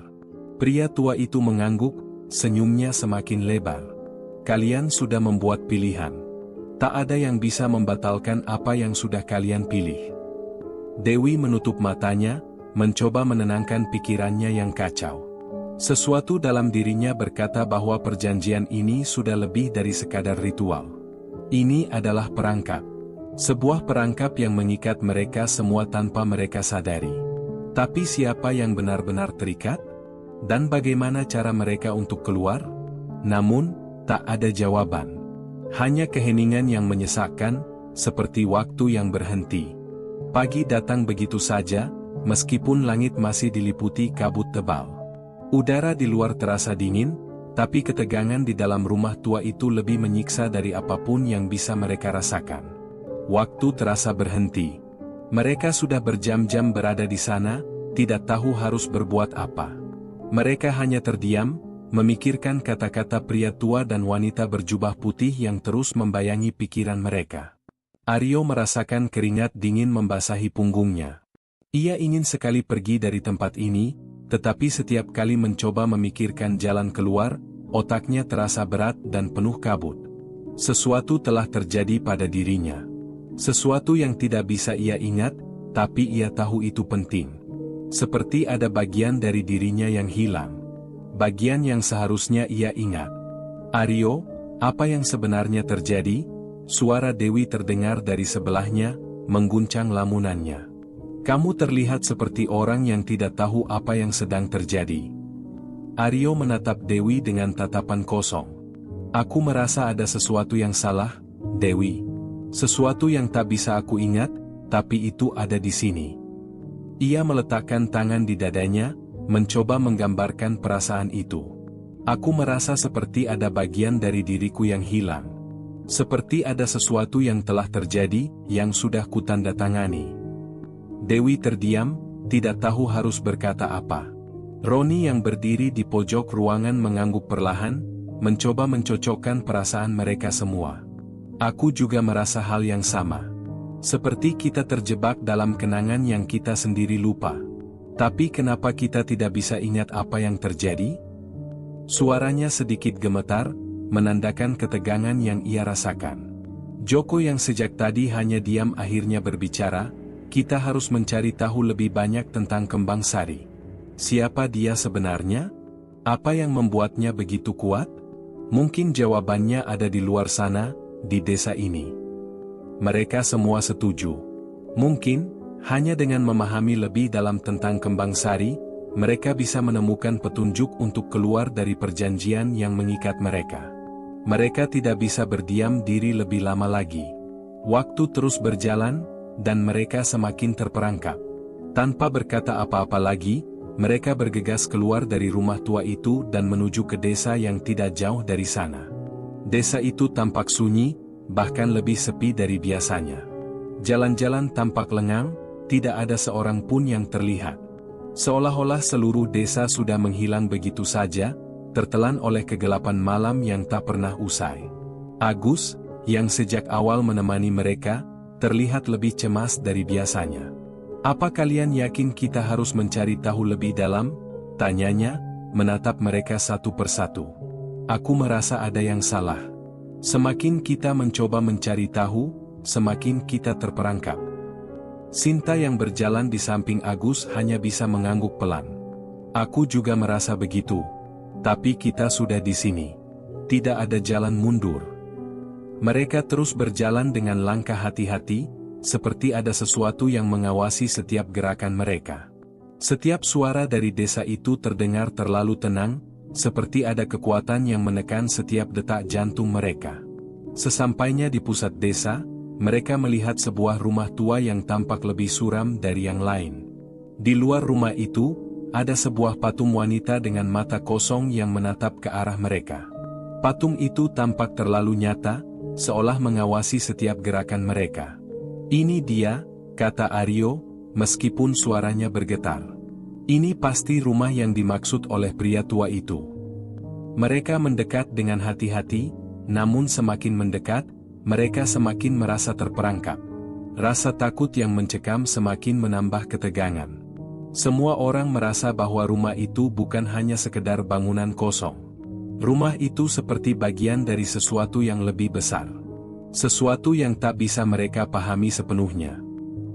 Pria tua itu mengangguk, senyumnya semakin lebar. Kalian sudah membuat pilihan. Tak ada yang bisa membatalkan apa yang sudah kalian pilih. Dewi menutup matanya, mencoba menenangkan pikirannya yang kacau. Sesuatu dalam dirinya berkata bahwa perjanjian ini sudah lebih dari sekadar ritual. Ini adalah perangkap. Sebuah perangkap yang mengikat mereka semua tanpa mereka sadari. Tapi siapa yang benar-benar terikat? Dan bagaimana cara mereka untuk keluar? Namun, tak ada jawaban. Hanya keheningan yang menyesakkan, seperti waktu yang berhenti. Pagi datang begitu saja, meskipun langit masih diliputi kabut tebal. Udara di luar terasa dingin, tapi ketegangan di dalam rumah tua itu lebih menyiksa dari apapun yang bisa mereka rasakan. Waktu terasa berhenti. Mereka sudah berjam-jam berada di sana, tidak tahu harus berbuat apa. Mereka hanya terdiam, memikirkan kata-kata pria tua dan wanita berjubah putih yang terus membayangi pikiran mereka. Aryo merasakan keringat dingin membasahi punggungnya. Ia ingin sekali pergi dari tempat ini, tetapi setiap kali mencoba memikirkan jalan keluar, otaknya terasa berat dan penuh kabut. Sesuatu telah terjadi pada dirinya. Sesuatu yang tidak bisa ia ingat, tapi ia tahu itu penting. Seperti ada bagian dari dirinya yang hilang. Bagian yang seharusnya ia ingat. Aryo, apa yang sebenarnya terjadi? Suara Dewi terdengar dari sebelahnya, mengguncang lamunannya. Kamu terlihat seperti orang yang tidak tahu apa yang sedang terjadi. Aryo menatap Dewi dengan tatapan kosong. Aku merasa ada sesuatu yang salah, Dewi. Sesuatu yang tak bisa aku ingat, tapi itu ada di sini. Ia meletakkan tangan di dadanya, mencoba menggambarkan perasaan itu. Aku merasa seperti ada bagian dari diriku yang hilang. Seperti ada sesuatu yang telah terjadi, yang sudah kutandatangani. Dewi terdiam, tidak tahu harus berkata apa. Roni yang berdiri di pojok ruangan mengangguk perlahan, mencoba mencocokkan perasaan mereka semua. Aku juga merasa hal yang sama. Seperti kita terjebak dalam kenangan yang kita sendiri lupa. Tapi kenapa kita tidak bisa ingat apa yang terjadi? Suaranya sedikit gemetar, menandakan ketegangan yang ia rasakan. Joko yang sejak tadi hanya diam akhirnya berbicara, kita harus mencari tahu lebih banyak tentang Kembang Sari. Siapa dia sebenarnya? Apa yang membuatnya begitu kuat? Mungkin jawabannya ada di luar sana, di desa ini. Mereka semua setuju. Mungkin, hanya dengan memahami lebih dalam tentang Kembang Sari, mereka bisa menemukan petunjuk untuk keluar dari perjanjian yang mengikat mereka. Mereka tidak bisa berdiam diri lebih lama lagi. Waktu terus berjalan, dan mereka semakin terperangkap. Tanpa berkata apa-apa lagi, mereka bergegas keluar dari rumah tua itu dan menuju ke desa yang tidak jauh dari sana. Desa itu tampak sunyi, bahkan lebih sepi dari biasanya. Jalan-jalan tampak lengang, tidak ada seorang pun yang terlihat. Seolah-olah seluruh desa sudah menghilang begitu saja, tertelan oleh kegelapan malam yang tak pernah usai. Agus, yang sejak awal menemani mereka, terlihat lebih cemas dari biasanya. Apa kalian yakin kita harus mencari tahu lebih dalam? Tanyanya, menatap mereka satu persatu. Aku merasa ada yang salah. Semakin kita mencoba mencari tahu, semakin kita terperangkap. Sinta yang berjalan di samping Agus hanya bisa mengangguk pelan. Aku juga merasa begitu. Tapi kita sudah di sini. Tidak ada jalan mundur. Mereka terus berjalan dengan langkah hati-hati, seperti ada sesuatu yang mengawasi setiap gerakan mereka. Setiap suara dari desa itu terdengar terlalu tenang, seperti ada kekuatan yang menekan setiap detak jantung mereka. Sesampainya di pusat desa, mereka melihat sebuah rumah tua yang tampak lebih suram dari yang lain. Di luar rumah itu, ada sebuah patung wanita dengan mata kosong yang menatap ke arah mereka. Patung itu tampak terlalu nyata, seolah mengawasi setiap gerakan mereka. Ini dia, kata Aryo, meskipun suaranya bergetar. Ini pasti rumah yang dimaksud oleh pria tua itu. Mereka mendekat dengan hati-hati, namun semakin mendekat, mereka semakin merasa terperangkap. Rasa takut yang mencekam semakin menambah ketegangan. Semua orang merasa bahwa rumah itu bukan hanya sekedar bangunan kosong. Rumah itu seperti bagian dari sesuatu yang lebih besar. Sesuatu yang tak bisa mereka pahami sepenuhnya.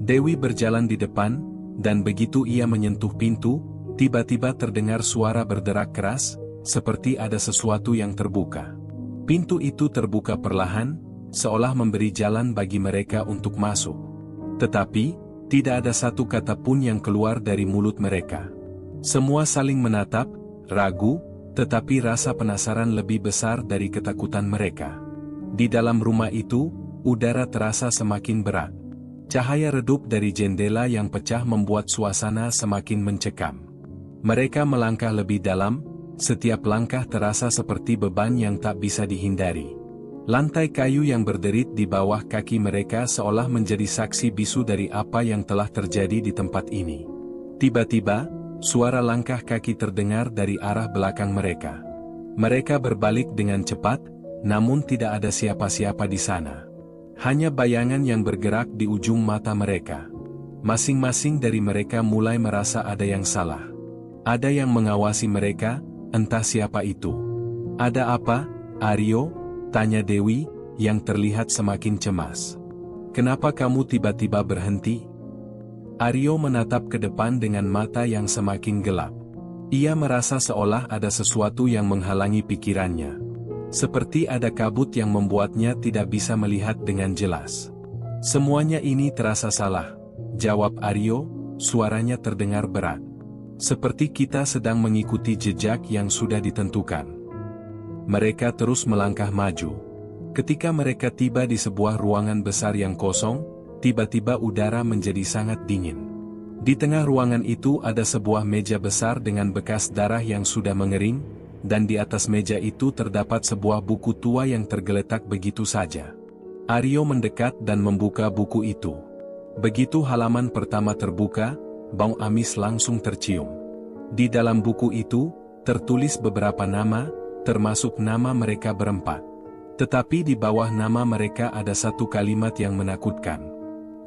Dewi berjalan di depan, dan begitu ia menyentuh pintu, tiba-tiba terdengar suara berderak keras, seperti ada sesuatu yang terbuka. Pintu itu terbuka perlahan, seolah memberi jalan bagi mereka untuk masuk. Tetapi, tidak ada satu kata pun yang keluar dari mulut mereka. Semua saling menatap, ragu, tetapi rasa penasaran lebih besar dari ketakutan mereka. Di dalam rumah itu, udara terasa semakin berat. Cahaya redup dari jendela yang pecah membuat suasana semakin mencekam. Mereka melangkah lebih dalam, setiap langkah terasa seperti beban yang tak bisa dihindari. Lantai kayu yang berderit di bawah kaki mereka seolah menjadi saksi bisu dari apa yang telah terjadi di tempat ini. Tiba-tiba, suara langkah kaki terdengar dari arah belakang mereka. Mereka berbalik dengan cepat, namun tidak ada siapa-siapa di sana. Hanya bayangan yang bergerak di ujung mata mereka. Masing-masing dari mereka mulai merasa ada yang salah. Ada yang mengawasi mereka, entah siapa itu. "Ada apa, Aryo?" tanya Dewi, yang terlihat semakin cemas. "Kenapa kamu tiba-tiba berhenti?" Aryo menatap ke depan dengan mata yang semakin gelap. Ia merasa seolah ada sesuatu yang menghalangi pikirannya. Seperti ada kabut yang membuatnya tidak bisa melihat dengan jelas. "Semuanya ini terasa salah," jawab Aryo, suaranya terdengar berat. "Seperti kita sedang mengikuti jejak yang sudah ditentukan." Mereka terus melangkah maju. Ketika mereka tiba di sebuah ruangan besar yang kosong, tiba-tiba udara menjadi sangat dingin. Di tengah ruangan itu ada sebuah meja besar dengan bekas darah yang sudah mengering, dan di atas meja itu terdapat sebuah buku tua yang tergeletak begitu saja. Aryo mendekat dan membuka buku itu. Begitu halaman pertama terbuka, bau amis langsung tercium. Di dalam buku itu, tertulis beberapa nama, termasuk nama mereka berempat. Tetapi di bawah nama mereka ada satu kalimat yang menakutkan.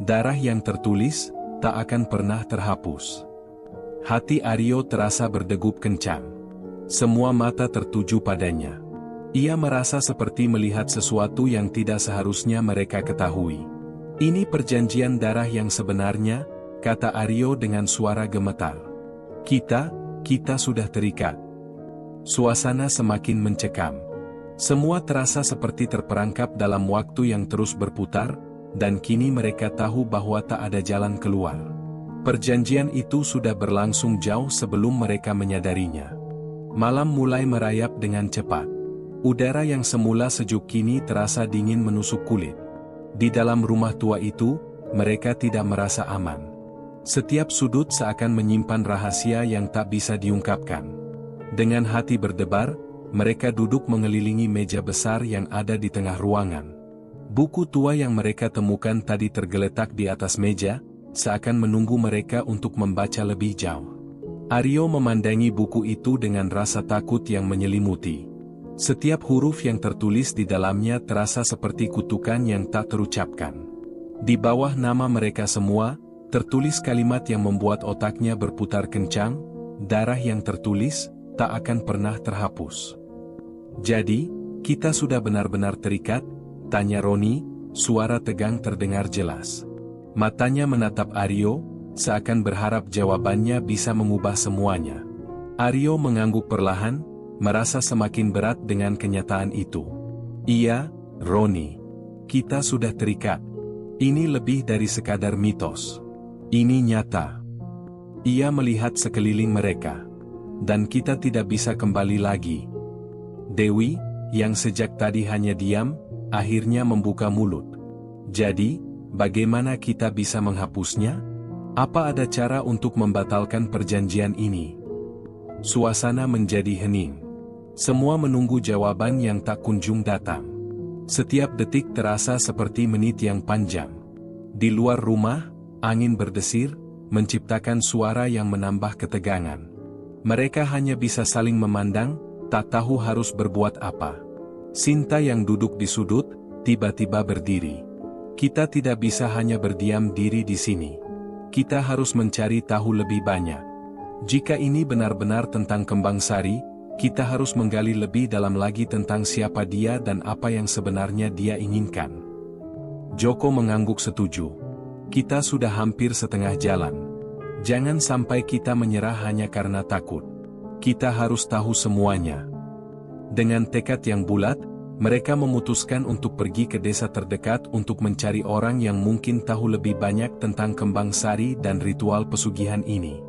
"Darah yang tertulis, tak akan pernah terhapus." Hati Aryo terasa berdegup kencang. Semua mata tertuju padanya. Ia merasa seperti melihat sesuatu yang tidak seharusnya mereka ketahui. "Ini perjanjian darah yang sebenarnya," kata Aryo dengan suara gemetar. Kita sudah terikat." Suasana semakin mencekam. Semua terasa seperti terperangkap dalam waktu yang terus berputar, dan kini mereka tahu bahwa tak ada jalan keluar. Perjanjian itu sudah berlangsung jauh sebelum mereka menyadarinya. Malam mulai merayap dengan cepat. Udara yang semula sejuk kini terasa dingin menusuk kulit. Di dalam rumah tua itu, mereka tidak merasa aman. Setiap sudut seakan menyimpan rahasia yang tak bisa diungkapkan. Dengan hati berdebar, mereka duduk mengelilingi meja besar yang ada di tengah ruangan. Buku tua yang mereka temukan tadi tergeletak di atas meja, seakan menunggu mereka untuk membaca lebih jauh. Aryo memandangi buku itu dengan rasa takut yang menyelimuti. Setiap huruf yang tertulis di dalamnya terasa seperti kutukan yang tak terucapkan. Di bawah nama mereka semua, tertulis kalimat yang membuat otaknya berputar kencang, "Darah yang tertulis, tak akan pernah terhapus." "Jadi, kita sudah benar-benar terikat?" tanya Roni, suara tegang terdengar jelas. Matanya menatap Aryo, seakan berharap jawabannya bisa mengubah semuanya. Aryo mengangguk perlahan, merasa semakin berat dengan kenyataan itu. "Iya, Roni. Kita sudah terikat. Ini lebih dari sekadar mitos. Ini nyata." Ia melihat sekeliling mereka. "Dan kita tidak bisa kembali lagi." Dewi, yang sejak tadi hanya diam, akhirnya membuka mulut. "Jadi, bagaimana kita bisa menghapusnya? Apa ada cara untuk membatalkan perjanjian ini?" Suasana menjadi hening. Semua menunggu jawaban yang tak kunjung datang. Setiap detik terasa seperti menit yang panjang. Di luar rumah, angin berdesir, menciptakan suara yang menambah ketegangan. Mereka hanya bisa saling memandang, tak tahu harus berbuat apa. Sinta yang duduk di sudut, tiba-tiba berdiri. "Kita tidak bisa hanya berdiam diri di sini. Kita harus mencari tahu lebih banyak. Jika ini benar-benar tentang Kembang Sari, kita harus menggali lebih dalam lagi tentang siapa dia dan apa yang sebenarnya dia inginkan." Joko mengangguk setuju. "Kita sudah hampir setengah jalan. Jangan sampai kita menyerah hanya karena takut. Kita harus tahu semuanya." Dengan tekad yang bulat, Mereka memutuskan untuk pergi ke desa terdekat untuk mencari orang yang mungkin tahu lebih banyak tentang kembang sari dan ritual pesugihan ini.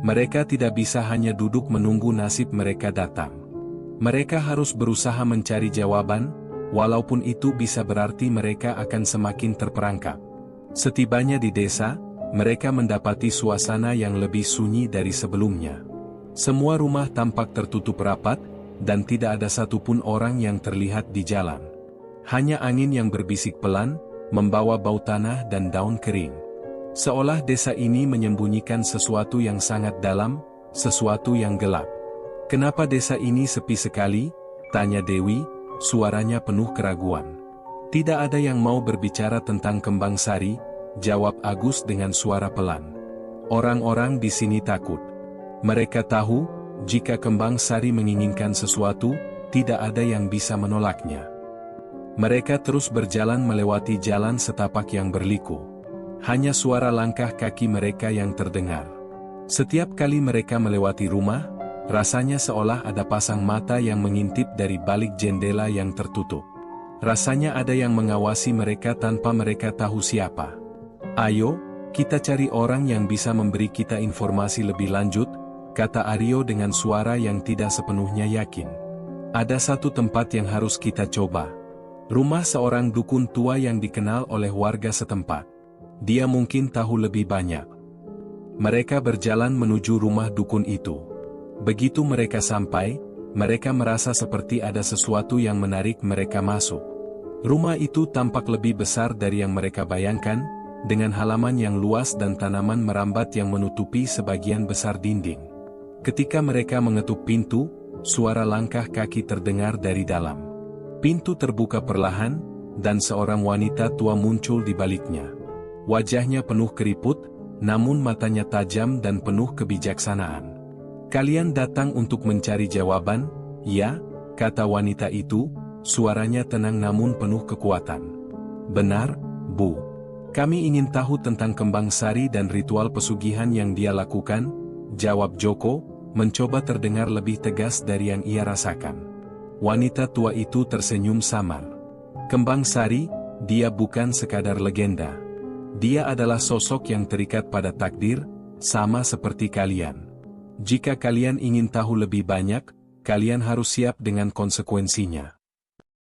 Mereka tidak bisa hanya duduk menunggu nasib mereka datang. Mereka harus berusaha mencari jawaban, walaupun itu bisa berarti mereka akan semakin terperangkap. Setibanya di desa, mereka mendapati suasana yang lebih sunyi dari sebelumnya. Semua rumah tampak tertutup rapat, dan tidak ada satupun orang yang terlihat di jalan. Hanya angin yang berbisik pelan, membawa bau tanah dan daun kering. Seolah desa ini menyembunyikan sesuatu yang sangat dalam, sesuatu yang gelap. "Kenapa desa ini sepi sekali?" tanya Dewi, suaranya penuh keraguan. "Tidak ada yang mau berbicara tentang kembang sari," jawab Agus dengan suara pelan. "Orang-orang di sini takut. Mereka tahu, jika kembang sari menginginkan sesuatu, tidak ada yang bisa menolaknya." Mereka terus berjalan melewati jalan setapak yang berliku. Hanya suara langkah kaki mereka yang terdengar. Setiap kali mereka melewati rumah, rasanya seolah ada pasang mata yang mengintip dari balik jendela yang tertutup. Rasanya ada yang mengawasi mereka tanpa mereka tahu siapa. "Ayo, kita cari orang yang bisa memberi kita informasi lebih lanjut," kata Aryo dengan suara yang tidak sepenuhnya yakin. "Ada satu tempat yang harus kita coba. Rumah seorang dukun tua yang dikenal oleh warga setempat. Dia mungkin tahu lebih banyak." Mereka berjalan menuju rumah dukun itu. Begitu mereka sampai, mereka merasa seperti ada sesuatu yang menarik mereka masuk. Rumah itu tampak lebih besar dari yang mereka bayangkan, dengan halaman yang luas dan tanaman merambat yang menutupi sebagian besar dinding. Ketika mereka mengetuk pintu, suara langkah kaki terdengar dari dalam. Pintu terbuka perlahan, dan seorang wanita tua muncul di baliknya. Wajahnya penuh keriput, namun matanya tajam dan penuh kebijaksanaan. "Kalian datang untuk mencari jawaban, ya?" kata wanita itu, suaranya tenang namun penuh kekuatan. "Benar, Bu. Kami ingin tahu tentang kembang sari dan ritual pesugihan yang dia lakukan," jawab Joko, mencoba terdengar lebih tegas dari yang ia rasakan. Wanita tua itu tersenyum samar. "Kembang sari, dia bukan sekadar legenda. Dia adalah sosok yang terikat pada takdir, sama seperti kalian. Jika kalian ingin tahu lebih banyak, kalian harus siap dengan konsekuensinya."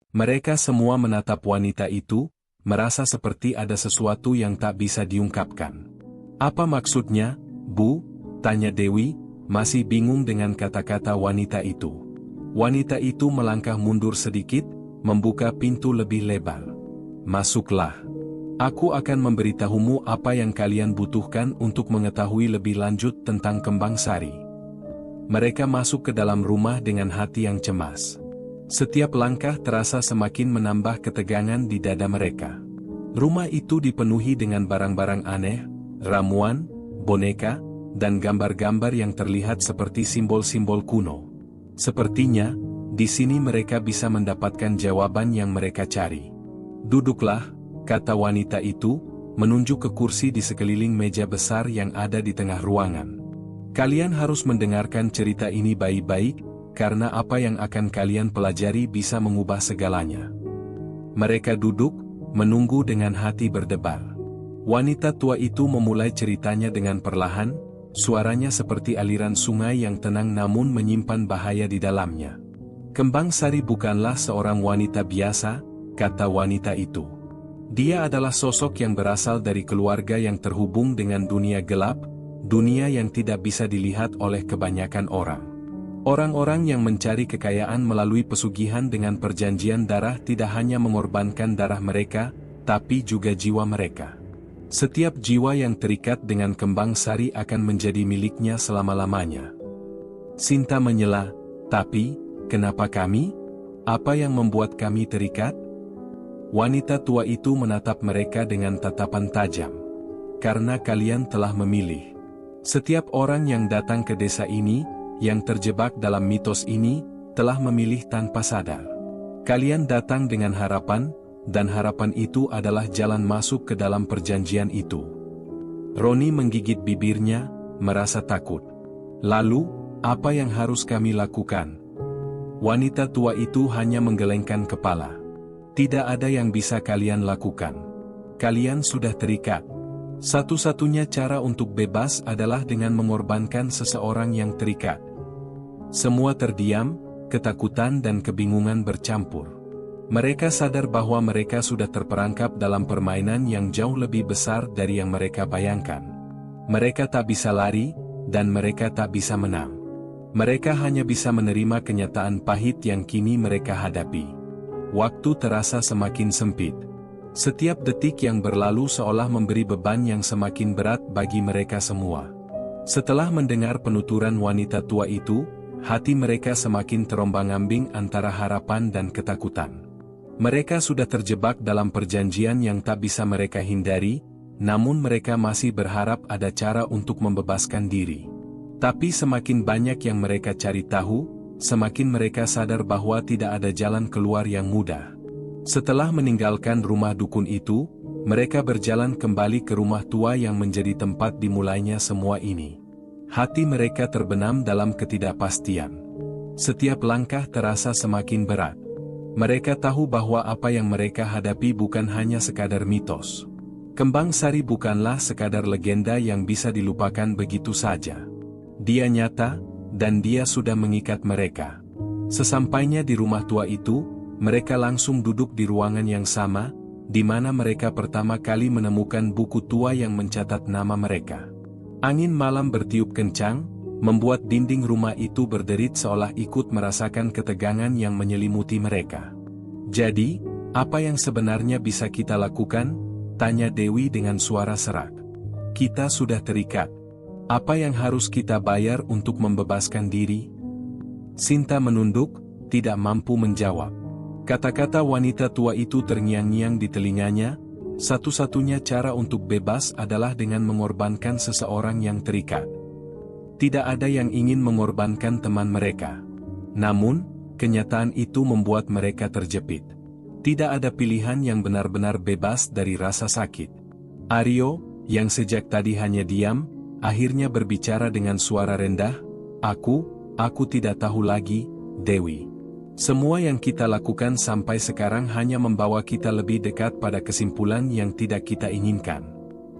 Mereka semua menatap wanita itu, merasa seperti ada sesuatu yang tak bisa diungkapkan. "Apa maksudnya, Bu?" tanya Dewi, masih bingung dengan kata-kata wanita itu. Wanita itu melangkah mundur sedikit, membuka pintu lebih lebar. "Masuklah. Aku akan memberitahumu apa yang kalian butuhkan untuk mengetahui lebih lanjut tentang kembang sari." Mereka masuk ke dalam rumah dengan hati yang cemas. Setiap langkah terasa semakin menambah ketegangan di dada mereka. Rumah itu dipenuhi dengan barang-barang aneh, ramuan, boneka, dan gambar-gambar yang terlihat seperti simbol-simbol kuno. Sepertinya, di sini mereka bisa mendapatkan jawaban yang mereka cari. "Duduklah," kata wanita itu, menunjuk ke kursi di sekeliling meja besar yang ada di tengah ruangan. "Kalian harus mendengarkan cerita ini baik-baik, karena apa yang akan kalian pelajari bisa mengubah segalanya." Mereka duduk, menunggu dengan hati berdebar. Wanita tua itu memulai ceritanya dengan perlahan, suaranya seperti aliran sungai yang tenang namun menyimpan bahaya di dalamnya. "Kembang sari bukanlah seorang wanita biasa," kata wanita itu. "Dia adalah sosok yang berasal dari keluarga yang terhubung dengan dunia gelap, dunia yang tidak bisa dilihat oleh kebanyakan orang. Orang-orang yang mencari kekayaan melalui pesugihan dengan perjanjian darah tidak hanya mengorbankan darah mereka, tapi juga jiwa mereka. Setiap jiwa yang terikat dengan kembang sari akan menjadi miliknya selama-lamanya." Sinta menyela, "Tapi, kenapa kami? Apa yang membuat kami terikat?" Wanita tua itu menatap mereka dengan tatapan tajam. "Karena kalian telah memilih. Setiap orang yang datang ke desa ini, yang terjebak dalam mitos ini, telah memilih tanpa sadar. Kalian datang dengan harapan, dan harapan itu adalah jalan masuk ke dalam perjanjian itu." Roni menggigit bibirnya, merasa takut. "Lalu, apa yang harus kami lakukan?" Wanita tua itu hanya menggelengkan kepala. Tidak ada yang bisa kalian lakukan. Kalian sudah terikat. Satu-satunya cara untuk bebas adalah dengan mengorbankan seseorang yang terikat. Semua terdiam, ketakutan dan kebingungan bercampur. Mereka sadar bahwa mereka sudah terperangkap dalam permainan yang jauh lebih besar dari yang mereka bayangkan. Mereka tak bisa lari, dan mereka tak bisa menang. Mereka hanya bisa menerima kenyataan pahit yang kini mereka hadapi. Waktu terasa semakin sempit. Setiap detik yang berlalu seolah memberi beban yang semakin berat bagi mereka semua. Setelah mendengar penuturan wanita tua itu, hati mereka semakin terombang-ambing antara harapan dan ketakutan. Mereka sudah terjebak dalam perjanjian yang tak bisa mereka hindari, namun mereka masih berharap ada cara untuk membebaskan diri. Tapi semakin banyak yang mereka cari tahu, semakin mereka sadar bahwa tidak ada jalan keluar yang mudah. Setelah meninggalkan rumah dukun itu, mereka berjalan kembali ke rumah tua yang menjadi tempat dimulainya semua ini. Hati mereka terbenam dalam ketidakpastian. Setiap langkah terasa semakin berat. Mereka tahu bahwa apa yang mereka hadapi bukan hanya sekadar mitos. Kembang Sari bukanlah sekadar legenda yang bisa dilupakan begitu saja. Dia nyata, dan dia sudah mengikat mereka. Sesampainya di rumah tua itu, mereka langsung duduk di ruangan yang sama, di mana mereka pertama kali menemukan buku tua yang mencatat nama mereka. Angin malam bertiup kencang, membuat dinding rumah itu berderit seolah ikut merasakan ketegangan yang menyelimuti mereka. "Jadi, apa yang sebenarnya bisa kita lakukan?" tanya Dewi dengan suara serak. "Kita sudah terikat. Apa yang harus kita bayar untuk membebaskan diri?" Sinta menunduk, tidak mampu menjawab. Kata-kata wanita tua itu terngiang-ngiang di telinganya. Satu-satunya cara untuk bebas adalah dengan mengorbankan seseorang yang terikat. Tidak ada yang ingin mengorbankan teman mereka. Namun, kenyataan itu membuat mereka terjepit. Tidak ada pilihan yang benar-benar bebas dari rasa sakit. Aryo, yang sejak tadi hanya diam, akhirnya berbicara dengan suara rendah, Aku tidak tahu lagi, Dewi. Semua yang kita lakukan sampai sekarang hanya membawa kita lebih dekat pada kesimpulan yang tidak kita inginkan.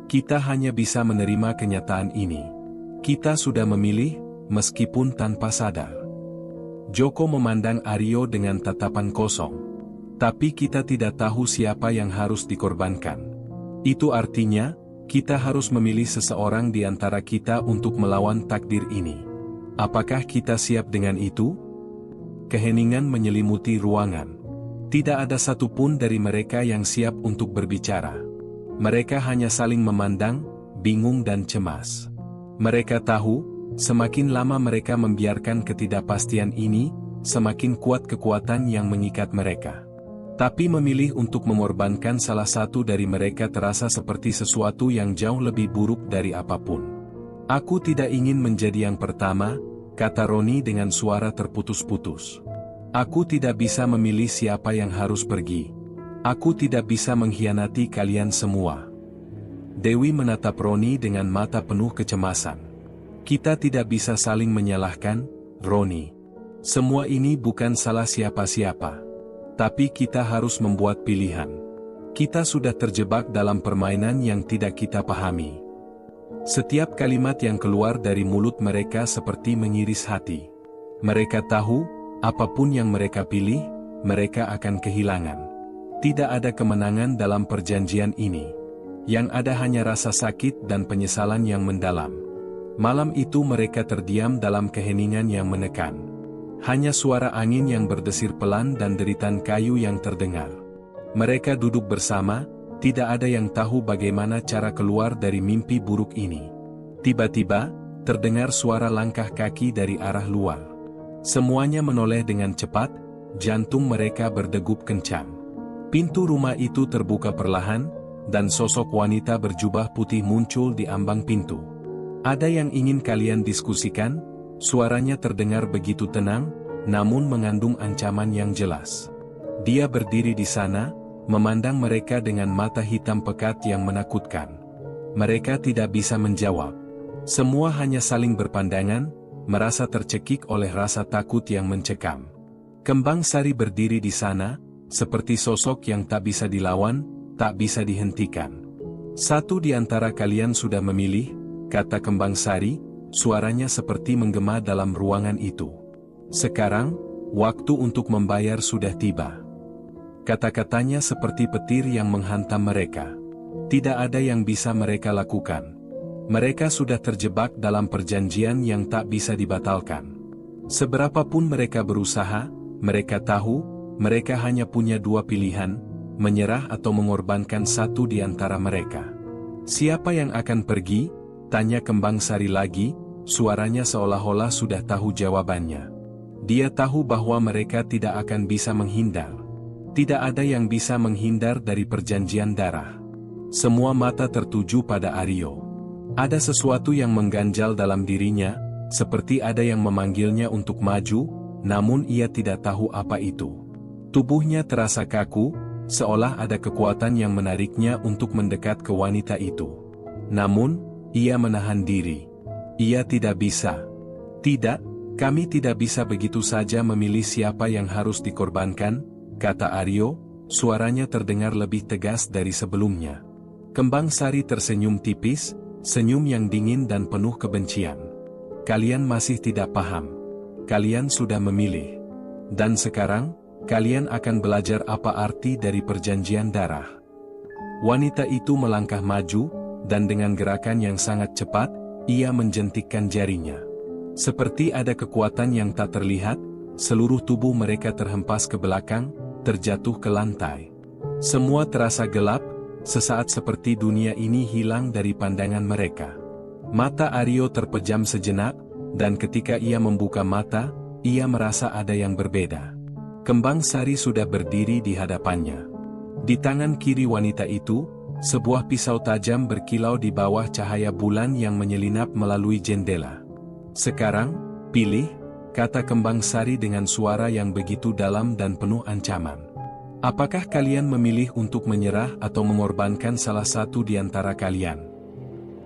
Kita hanya bisa menerima kenyataan ini. Kita sudah memilih, meskipun tanpa sadar." Joko memandang Aryo dengan tatapan kosong. "Tapi kita tidak tahu siapa yang harus dikorbankan. Itu artinya, kita harus memilih seseorang di antara kita untuk melawan takdir ini. Apakah kita siap dengan itu?" Keheningan menyelimuti ruangan. Tidak ada satupun dari mereka yang siap untuk berbicara. Mereka hanya saling memandang, bingung dan cemas. Mereka tahu, semakin lama mereka membiarkan ketidakpastian ini, semakin kuat kekuatan yang mengikat mereka. Tapi memilih untuk mengorbankan salah satu dari mereka terasa seperti sesuatu yang jauh lebih buruk dari apapun. "Aku tidak ingin menjadi yang pertama," kata Roni dengan suara terputus-putus. "Aku tidak bisa memilih siapa yang harus pergi. Aku tidak bisa mengkhianati kalian semua." Dewi menatap Roni dengan mata penuh kecemasan. "Kita tidak bisa saling menyalahkan, Roni. Semua ini bukan salah siapa-siapa. Tapi kita harus membuat pilihan. Kita sudah terjebak dalam permainan yang tidak kita pahami." Setiap kalimat yang keluar dari mulut mereka seperti mengiris hati. Mereka tahu, apapun yang mereka pilih, mereka akan kehilangan. Tidak ada kemenangan dalam perjanjian ini. Yang ada hanya rasa sakit dan penyesalan yang mendalam. Malam itu mereka terdiam dalam keheningan yang menekan. Hanya suara angin yang berdesir pelan dan deritan kayu yang terdengar. Mereka duduk bersama, tidak ada yang tahu bagaimana cara keluar dari mimpi buruk ini. Tiba-tiba, terdengar suara langkah kaki dari arah luar. Semuanya menoleh dengan cepat, jantung mereka berdegup kencang. Pintu rumah itu terbuka perlahan, dan sosok wanita berjubah putih muncul di ambang pintu. "Ada yang ingin kalian diskusikan?" Suaranya terdengar begitu tenang, namun mengandung ancaman yang jelas. Dia berdiri di sana, memandang mereka dengan mata hitam pekat yang menakutkan. Mereka tidak bisa menjawab. Semua hanya saling berpandangan, merasa tercekik oleh rasa takut yang mencekam. Kembang Sari berdiri di sana, seperti sosok yang tak bisa dilawan, tak bisa dihentikan. Satu di antara kalian sudah memilih, kata Kembang Sari, suaranya seperti menggema dalam ruangan itu. Sekarang, waktu untuk membayar sudah tiba. Kata-katanya seperti petir yang menghantam mereka. Tidak ada yang bisa mereka lakukan. Mereka sudah terjebak dalam perjanjian yang tak bisa dibatalkan. Seberapapun mereka berusaha, mereka tahu, mereka hanya punya dua pilihan, menyerah atau mengorbankan satu di antara mereka. Siapa yang akan pergi? Tanya Kembang Sari lagi, suaranya seolah-olah sudah tahu jawabannya. Dia tahu bahwa mereka tidak akan bisa menghindar. Tidak ada yang bisa menghindar dari perjanjian darah. Semua mata tertuju pada Aryo. Ada sesuatu yang mengganjal dalam dirinya, seperti ada yang memanggilnya untuk maju, namun ia tidak tahu apa itu. Tubuhnya terasa kaku, seolah ada kekuatan yang menariknya untuk mendekat ke wanita itu. Namun, ia menahan diri. Ia tidak bisa. Tidak, kami tidak bisa begitu saja memilih siapa yang harus dikorbankan, kata Aryo, suaranya terdengar lebih tegas dari sebelumnya. Kembang Sari tersenyum tipis, senyum yang dingin dan penuh kebencian. Kalian masih tidak paham. Kalian sudah memilih. Dan sekarang, kalian akan belajar apa arti dari perjanjian darah. Wanita itu melangkah maju, dan dengan gerakan yang sangat cepat, ia menjentikkan jarinya. Seperti ada kekuatan yang tak terlihat, seluruh tubuh mereka terhempas ke belakang, terjatuh ke lantai. Semua terasa gelap, sesaat seperti dunia ini hilang dari pandangan mereka. Mata Aryo terpejam sejenak, dan ketika ia membuka mata, ia merasa ada yang berbeda. Kembang Sari sudah berdiri di hadapannya. Di tangan kiri wanita itu, sebuah pisau tajam berkilau di bawah cahaya bulan yang menyelinap melalui jendela. Sekarang, pilih, kata Kembang Sari dengan suara yang begitu dalam dan penuh ancaman. Apakah kalian memilih untuk menyerah atau mengorbankan salah satu di antara kalian?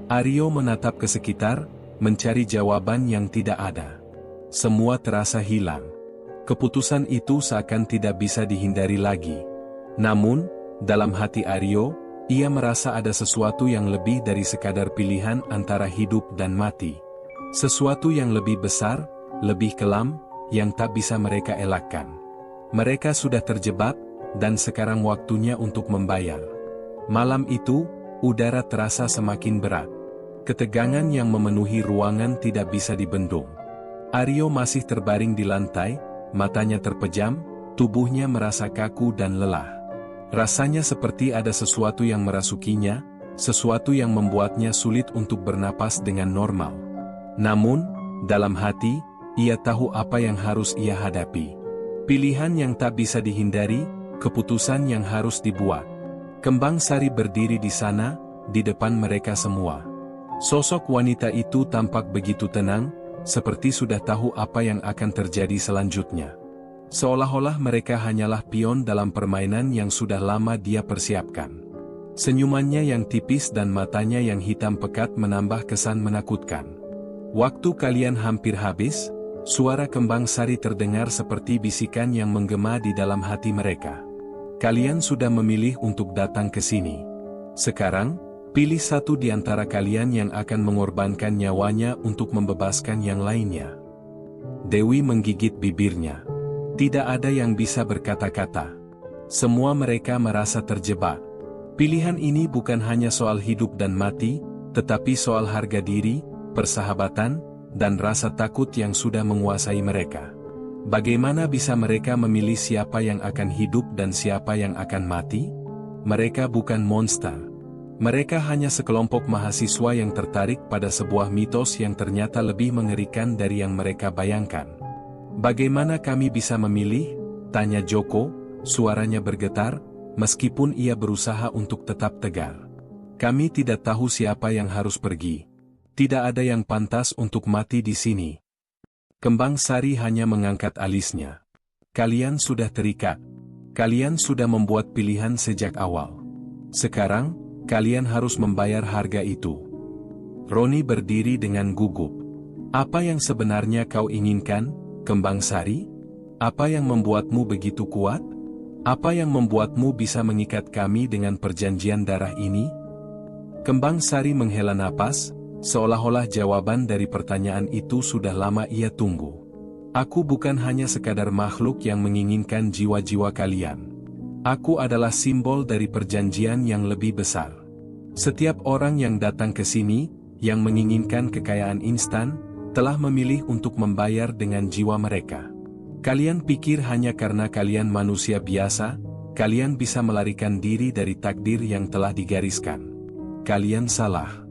Aryo menatap ke sekitar, mencari jawaban yang tidak ada. Semua terasa hilang. Keputusan itu seakan tidak bisa dihindari lagi. Namun, dalam hati Aryo, ia merasa ada sesuatu yang lebih dari sekadar pilihan antara hidup dan mati. Sesuatu yang lebih besar, lebih kelam, yang tak bisa mereka elakkan. Mereka sudah terjebak, dan sekarang waktunya untuk membayar. Malam itu, udara terasa semakin berat. Ketegangan yang memenuhi ruangan tidak bisa dibendung. Aryo masih terbaring di lantai, matanya terpejam, tubuhnya merasa kaku dan lelah. Rasanya seperti ada sesuatu yang merasukinya, sesuatu yang membuatnya sulit untuk bernapas dengan normal. Namun, dalam hati, ia tahu apa yang harus ia hadapi. Pilihan yang tak bisa dihindari, keputusan yang harus dibuat. Kembang Sari berdiri di sana, di depan mereka semua. Sosok wanita itu tampak begitu tenang, seperti sudah tahu apa yang akan terjadi selanjutnya. Seolah-olah mereka hanyalah pion dalam permainan yang sudah lama dia persiapkan. Senyumannya yang tipis dan matanya yang hitam pekat menambah kesan menakutkan. Waktu kalian hampir habis, suara Kembang Sari terdengar seperti bisikan yang menggema di dalam hati mereka. Kalian sudah memilih untuk datang ke sini. Sekarang, pilih satu di antara kalian yang akan mengorbankan nyawanya untuk membebaskan yang lainnya. Dewi menggigit bibirnya. Tidak ada yang bisa berkata-kata. Semua mereka merasa terjebak. Pilihan ini bukan hanya soal hidup dan mati, tetapi soal harga diri, persahabatan, dan rasa takut yang sudah menguasai mereka. Bagaimana bisa mereka memilih siapa yang akan hidup dan siapa yang akan mati? Mereka bukan monster. Mereka hanya sekelompok mahasiswa yang tertarik pada sebuah mitos yang ternyata lebih mengerikan dari yang mereka bayangkan. Bagaimana kami bisa memilih? Tanya Joko, suaranya bergetar, meskipun ia berusaha untuk tetap tegar. Kami tidak tahu siapa yang harus pergi. Tidak ada yang pantas untuk mati di sini. Kembang Sari hanya mengangkat alisnya. Kalian sudah terikat. Kalian sudah membuat pilihan sejak awal. Sekarang, kalian harus membayar harga itu. Roni berdiri dengan gugup. Apa yang sebenarnya kau inginkan, Kembang Sari? Apa yang membuatmu begitu kuat? Apa yang membuatmu bisa mengikat kami dengan perjanjian darah ini? Kembang Sari menghela napas, seolah-olah jawaban dari pertanyaan itu sudah lama ia tunggu. Aku bukan hanya sekadar makhluk yang menginginkan jiwa-jiwa kalian. Aku adalah simbol dari perjanjian yang lebih besar. Setiap orang yang datang ke sini, yang menginginkan kekayaan instan, telah memilih untuk membayar dengan jiwa mereka. Kalian pikir hanya karena kalian manusia biasa, kalian bisa melarikan diri dari takdir yang telah digariskan. Kalian salah.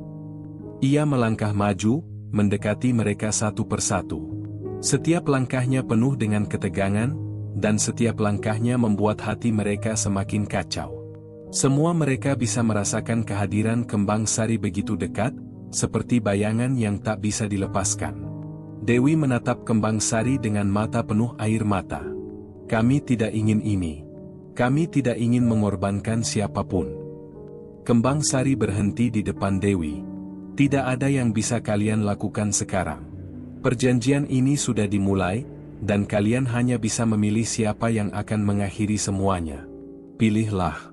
Ia melangkah maju, mendekati mereka satu persatu. Setiap langkahnya penuh dengan ketegangan, dan setiap langkahnya membuat hati mereka semakin kacau. Semua mereka bisa merasakan kehadiran kembang sari begitu dekat, seperti bayangan yang tak bisa dilepaskan. Dewi menatap kembang sari dengan mata penuh air mata. Kami tidak ingin ini. Kami tidak ingin mengorbankan siapapun. Kembang sari berhenti di depan Dewi. Tidak ada yang bisa kalian lakukan sekarang. Perjanjian ini sudah dimulai, dan kalian hanya bisa memilih siapa yang akan mengakhiri semuanya. Pilihlah.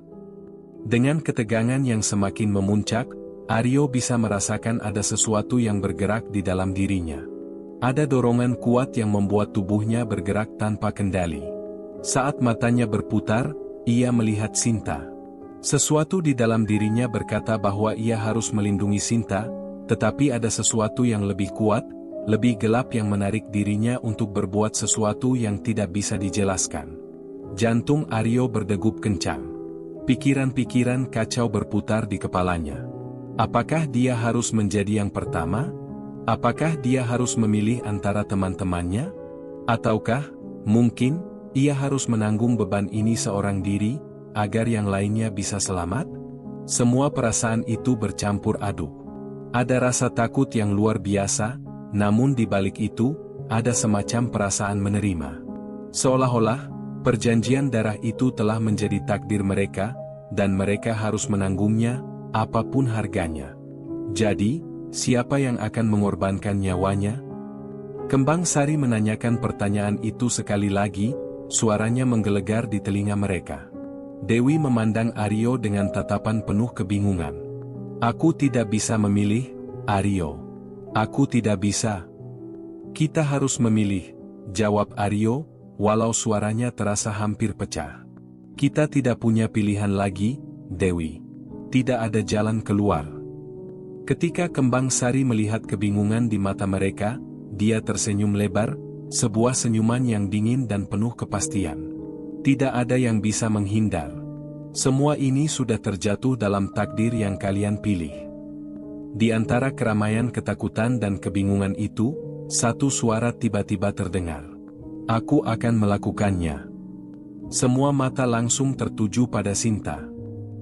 Dengan ketegangan yang semakin memuncak, Aryo bisa merasakan ada sesuatu yang bergerak di dalam dirinya. Ada dorongan kuat yang membuat tubuhnya bergerak tanpa kendali. Saat matanya berputar, ia melihat Sinta. Sesuatu di dalam dirinya berkata bahwa ia harus melindungi Sinta, tetapi ada sesuatu yang lebih kuat, lebih gelap yang menarik dirinya untuk berbuat sesuatu yang tidak bisa dijelaskan. Jantung Aryo berdegup kencang. Pikiran-pikiran kacau berputar di kepalanya. Apakah dia harus menjadi yang pertama? Apakah dia harus memilih antara teman-temannya? Ataukah, mungkin, ia harus menanggung beban ini seorang diri, agar yang lainnya bisa selamat? Semua perasaan itu bercampur aduk. Ada rasa takut yang luar biasa, namun di balik itu, ada semacam perasaan menerima. Seolah-olah, perjanjian darah itu telah menjadi takdir mereka, dan mereka harus menanggungnya, apapun harganya. Jadi, siapa yang akan mengorbankan nyawanya? Kembang Sari menanyakan pertanyaan itu sekali lagi, suaranya menggelegar di telinga mereka. Dewi memandang Aryo dengan tatapan penuh kebingungan. Aku tidak bisa memilih, Aryo. Aku tidak bisa. Kita harus memilih, jawab Aryo, walau suaranya terasa hampir pecah. Kita tidak punya pilihan lagi, Dewi. Tidak ada jalan keluar. Ketika Kembang Sari melihat kebingungan di mata mereka, dia tersenyum lebar, sebuah senyuman yang dingin dan penuh kepastian. Tidak ada yang bisa menghindar. Semua ini sudah terjatuh dalam takdir yang kalian pilih. Di antara keramaian ketakutan dan kebingungan itu, satu suara tiba-tiba terdengar. Aku akan melakukannya. Semua mata langsung tertuju pada Sinta.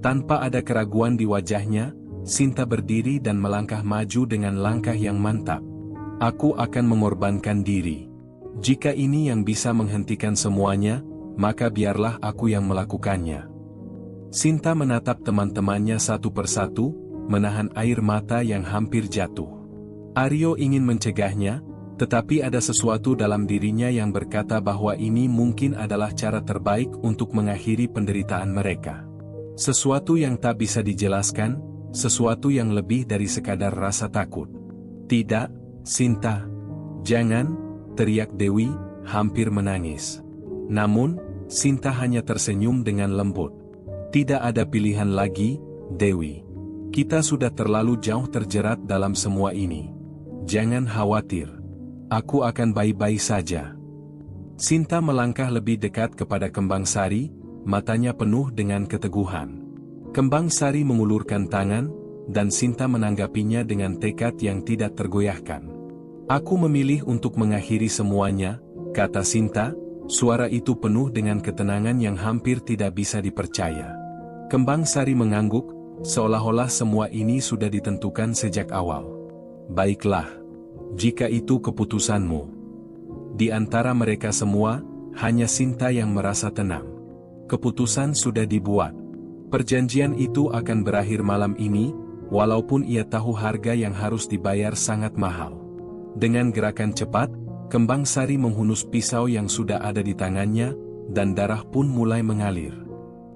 Tanpa ada keraguan di wajahnya, Sinta berdiri dan melangkah maju dengan langkah yang mantap. Aku akan mengorbankan diri. Jika ini yang bisa menghentikan semuanya, maka biarlah aku yang melakukannya. Sinta menatap teman-temannya satu persatu, menahan air mata yang hampir jatuh. Aryo ingin mencegahnya, tetapi ada sesuatu dalam dirinya yang berkata bahwa ini mungkin adalah cara terbaik untuk mengakhiri penderitaan mereka. Sesuatu yang tak bisa dijelaskan, sesuatu yang lebih dari sekadar rasa takut. Tidak, Sinta. Jangan, teriak Dewi, hampir menangis. Namun, Sinta hanya tersenyum dengan lembut. Tidak ada pilihan lagi, Dewi. Kita sudah terlalu jauh terjerat dalam semua ini. Jangan khawatir. Aku akan baik-baik saja. Sinta melangkah lebih dekat kepada Kembang Sari, matanya penuh dengan keteguhan. Kembang Sari mengulurkan tangan, dan Sinta menanggapinya dengan tekad yang tidak tergoyahkan. Aku memilih untuk mengakhiri semuanya, kata Sinta, suara itu penuh dengan ketenangan yang hampir tidak bisa dipercaya. Kembang Sari mengangguk, seolah-olah semua ini sudah ditentukan sejak awal. Baiklah, jika itu keputusanmu. Di antara mereka semua, hanya Sinta yang merasa tenang. Keputusan sudah dibuat. Perjanjian itu akan berakhir malam ini, walaupun ia tahu harga yang harus dibayar sangat mahal. Dengan gerakan cepat, Kembang Sari menghunus pisau yang sudah ada di tangannya, dan darah pun mulai mengalir.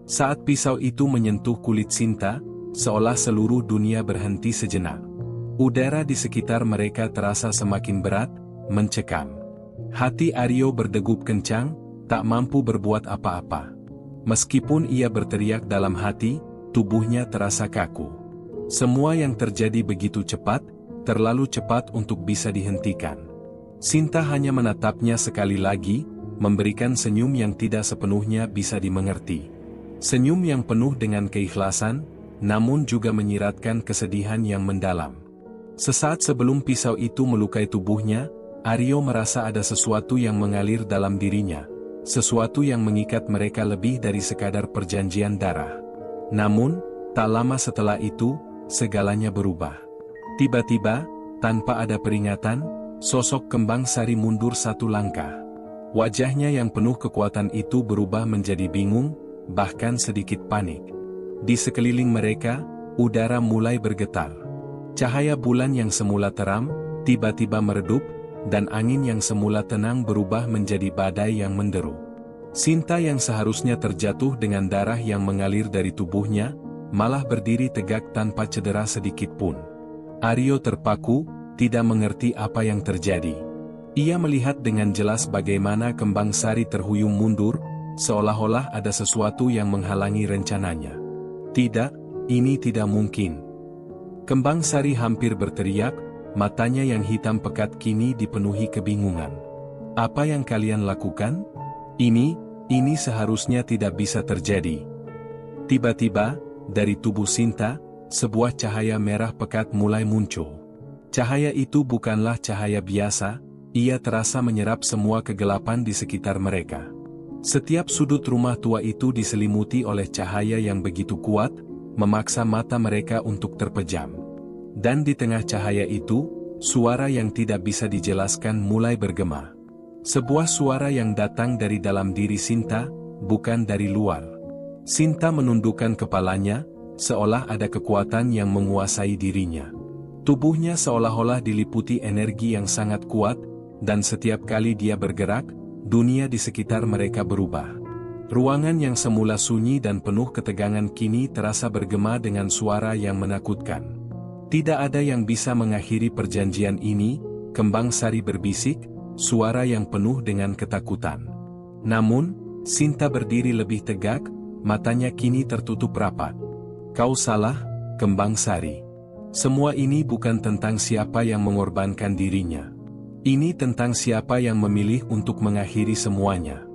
Saat pisau itu menyentuh kulit Sinta, seolah seluruh dunia berhenti sejenak. Udara di sekitar mereka terasa semakin berat, mencekam. Hati Aryo berdegup kencang, tak mampu berbuat apa-apa. Meskipun ia berteriak dalam hati, tubuhnya terasa kaku. Semua yang terjadi begitu cepat, terlalu cepat untuk bisa dihentikan. Sinta hanya menatapnya sekali lagi, memberikan senyum yang tidak sepenuhnya bisa dimengerti. Senyum yang penuh dengan keikhlasan, namun juga menyiratkan kesedihan yang mendalam. Sesaat sebelum pisau itu melukai tubuhnya, Aryo merasa ada sesuatu yang mengalir dalam dirinya, sesuatu yang mengikat mereka lebih dari sekadar perjanjian darah. Namun, tak lama setelah itu, segalanya berubah. Tiba-tiba, tanpa ada peringatan, sosok Kembang Sari mundur satu langkah. Wajahnya yang penuh kekuatan itu berubah menjadi bingung, bahkan sedikit panik. Di sekeliling mereka, udara mulai bergetar. Cahaya bulan yang semula teram, tiba-tiba meredup, dan angin yang semula tenang berubah menjadi badai yang menderu. Sinta yang seharusnya terjatuh dengan darah yang mengalir dari tubuhnya, malah berdiri tegak tanpa cedera sedikit pun. Aryo terpaku, tidak mengerti apa yang terjadi. Ia melihat dengan jelas bagaimana Kembang Sari terhuyung mundur, seolah-olah ada sesuatu yang menghalangi rencananya. Tidak, ini tidak mungkin. Kembang Sari hampir berteriak, matanya yang hitam pekat kini dipenuhi kebingungan. Apa yang kalian lakukan? Ini seharusnya tidak bisa terjadi. Tiba-tiba, dari tubuh Sinta, sebuah cahaya merah pekat mulai muncul. Cahaya itu bukanlah cahaya biasa, ia terasa menyerap semua kegelapan di sekitar mereka. Setiap sudut rumah tua itu diselimuti oleh cahaya yang begitu kuat, memaksa mata mereka untuk terpejam. Dan di tengah cahaya itu, suara yang tidak bisa dijelaskan mulai bergema. Sebuah suara yang datang dari dalam diri Sinta, bukan dari luar. Sinta menundukkan kepalanya, seolah ada kekuatan yang menguasai dirinya. Tubuhnya seolah-olah diliputi energi yang sangat kuat, dan setiap kali dia bergerak, dunia di sekitar mereka berubah. Ruangan yang semula sunyi dan penuh ketegangan kini terasa bergema dengan suara yang menakutkan. Tidak ada yang bisa mengakhiri perjanjian ini, Kembang Sari berbisik, suara yang penuh dengan ketakutan. Namun, Sinta berdiri lebih tegak, matanya kini tertutup rapat. Kau salah, Kembang Sari. Semua ini bukan tentang siapa yang mengorbankan dirinya. Ini tentang siapa yang memilih untuk mengakhiri semuanya.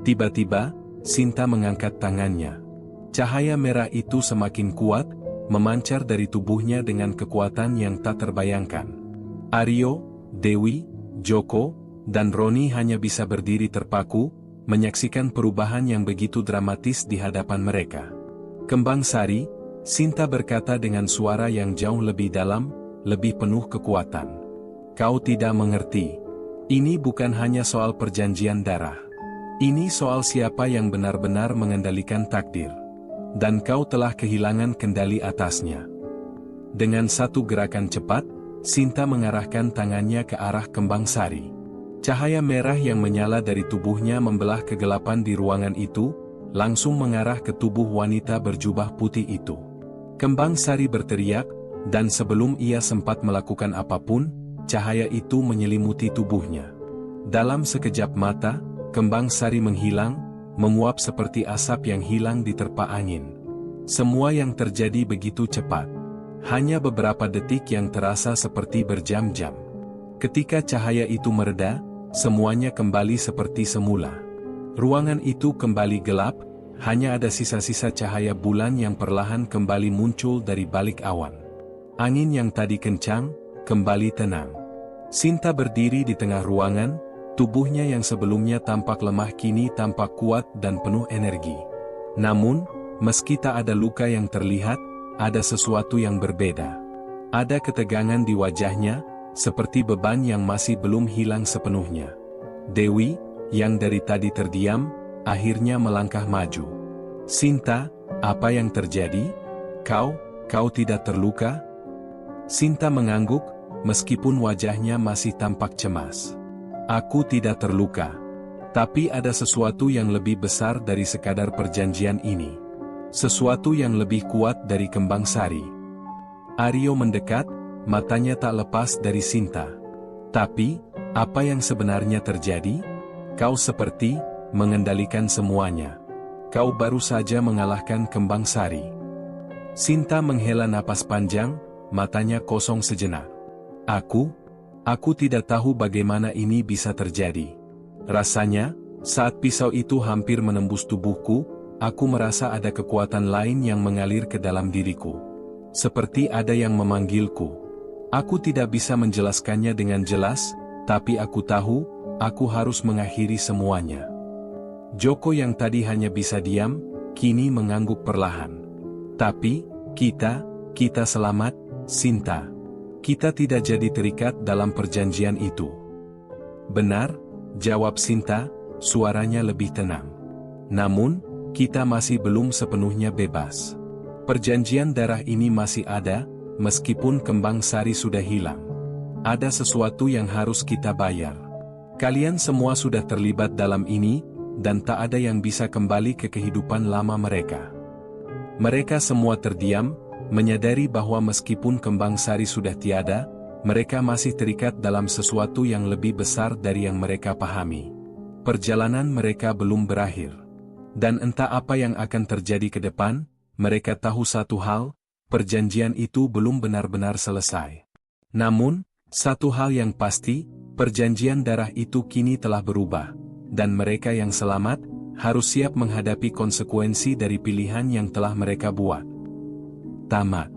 Tiba-tiba, Sinta mengangkat tangannya. Cahaya merah itu semakin kuat, memancar dari tubuhnya dengan kekuatan yang tak terbayangkan. Aryo, Dewi, Joko, dan Roni hanya bisa berdiri terpaku, menyaksikan perubahan yang begitu dramatis di hadapan mereka. Kembang Sari, Sinta berkata dengan suara yang jauh lebih dalam, lebih penuh kekuatan. Kau tidak mengerti. Ini bukan hanya soal perjanjian darah. Ini soal siapa yang benar-benar mengendalikan takdir. Dan kau telah kehilangan kendali atasnya. Dengan satu gerakan cepat, Sinta mengarahkan tangannya ke arah Kembang Sari. Cahaya merah yang menyala dari tubuhnya membelah kegelapan di ruangan itu, langsung mengarah ke tubuh wanita berjubah putih itu. Kembang Sari berteriak, dan sebelum ia sempat melakukan apapun, cahaya itu menyelimuti tubuhnya. Dalam sekejap mata, Kembang Sari menghilang, menguap seperti asap yang hilang diterpa angin. Semua yang terjadi begitu cepat. Hanya beberapa detik yang terasa seperti berjam-jam. Ketika cahaya itu mereda, semuanya kembali seperti semula. Ruangan itu kembali gelap, hanya ada sisa-sisa cahaya bulan yang perlahan kembali muncul dari balik awan. Angin yang tadi kencang, kembali tenang. Sinta berdiri di tengah ruangan, tubuhnya yang sebelumnya tampak lemah kini tampak kuat dan penuh energi. Namun, meski tak ada luka yang terlihat, ada sesuatu yang berbeda. Ada ketegangan di wajahnya, seperti beban yang masih belum hilang sepenuhnya. Dewi, yang dari tadi terdiam, akhirnya melangkah maju. Sinta, apa yang terjadi? Kau tidak terluka? Sinta mengangguk, meskipun wajahnya masih tampak cemas. Aku tidak terluka. Tapi ada sesuatu yang lebih besar dari sekadar perjanjian ini. Sesuatu yang lebih kuat dari kembang sari. Aryo mendekat, matanya tak lepas dari Sinta. Tapi, apa yang sebenarnya terjadi? Kau seperti mengendalikan semuanya. Kau baru saja mengalahkan kembang sari. Sinta menghela napas panjang, matanya kosong sejenak. Aku tidak tahu bagaimana ini bisa terjadi. Rasanya, saat pisau itu hampir menembus tubuhku, aku merasa ada kekuatan lain yang mengalir ke dalam diriku. Seperti ada yang memanggilku. Aku tidak bisa menjelaskannya dengan jelas, tapi aku tahu, aku harus mengakhiri semuanya. Joko yang tadi hanya bisa diam, kini mengangguk perlahan. Tapi, kita selamat, Sinta. Kita tidak jadi terikat dalam perjanjian itu. Benar, jawab Sinta, suaranya lebih tenang. Namun, kita masih belum sepenuhnya bebas. Perjanjian darah ini masih ada, meskipun kembang sari sudah hilang. Ada sesuatu yang harus kita bayar. Kalian semua sudah terlibat dalam ini, dan tak ada yang bisa kembali ke kehidupan lama mereka. Mereka semua terdiam, menyadari bahwa meskipun kembang sari sudah tiada, mereka masih terikat dalam sesuatu yang lebih besar dari yang mereka pahami. Perjalanan mereka belum berakhir. Dan entah apa yang akan terjadi ke depan, mereka tahu satu hal, perjanjian itu belum benar-benar selesai. Namun, satu hal yang pasti, perjanjian darah itu kini telah berubah, dan mereka yang selamat, harus siap menghadapi konsekuensi dari pilihan yang telah mereka buat. Tamat.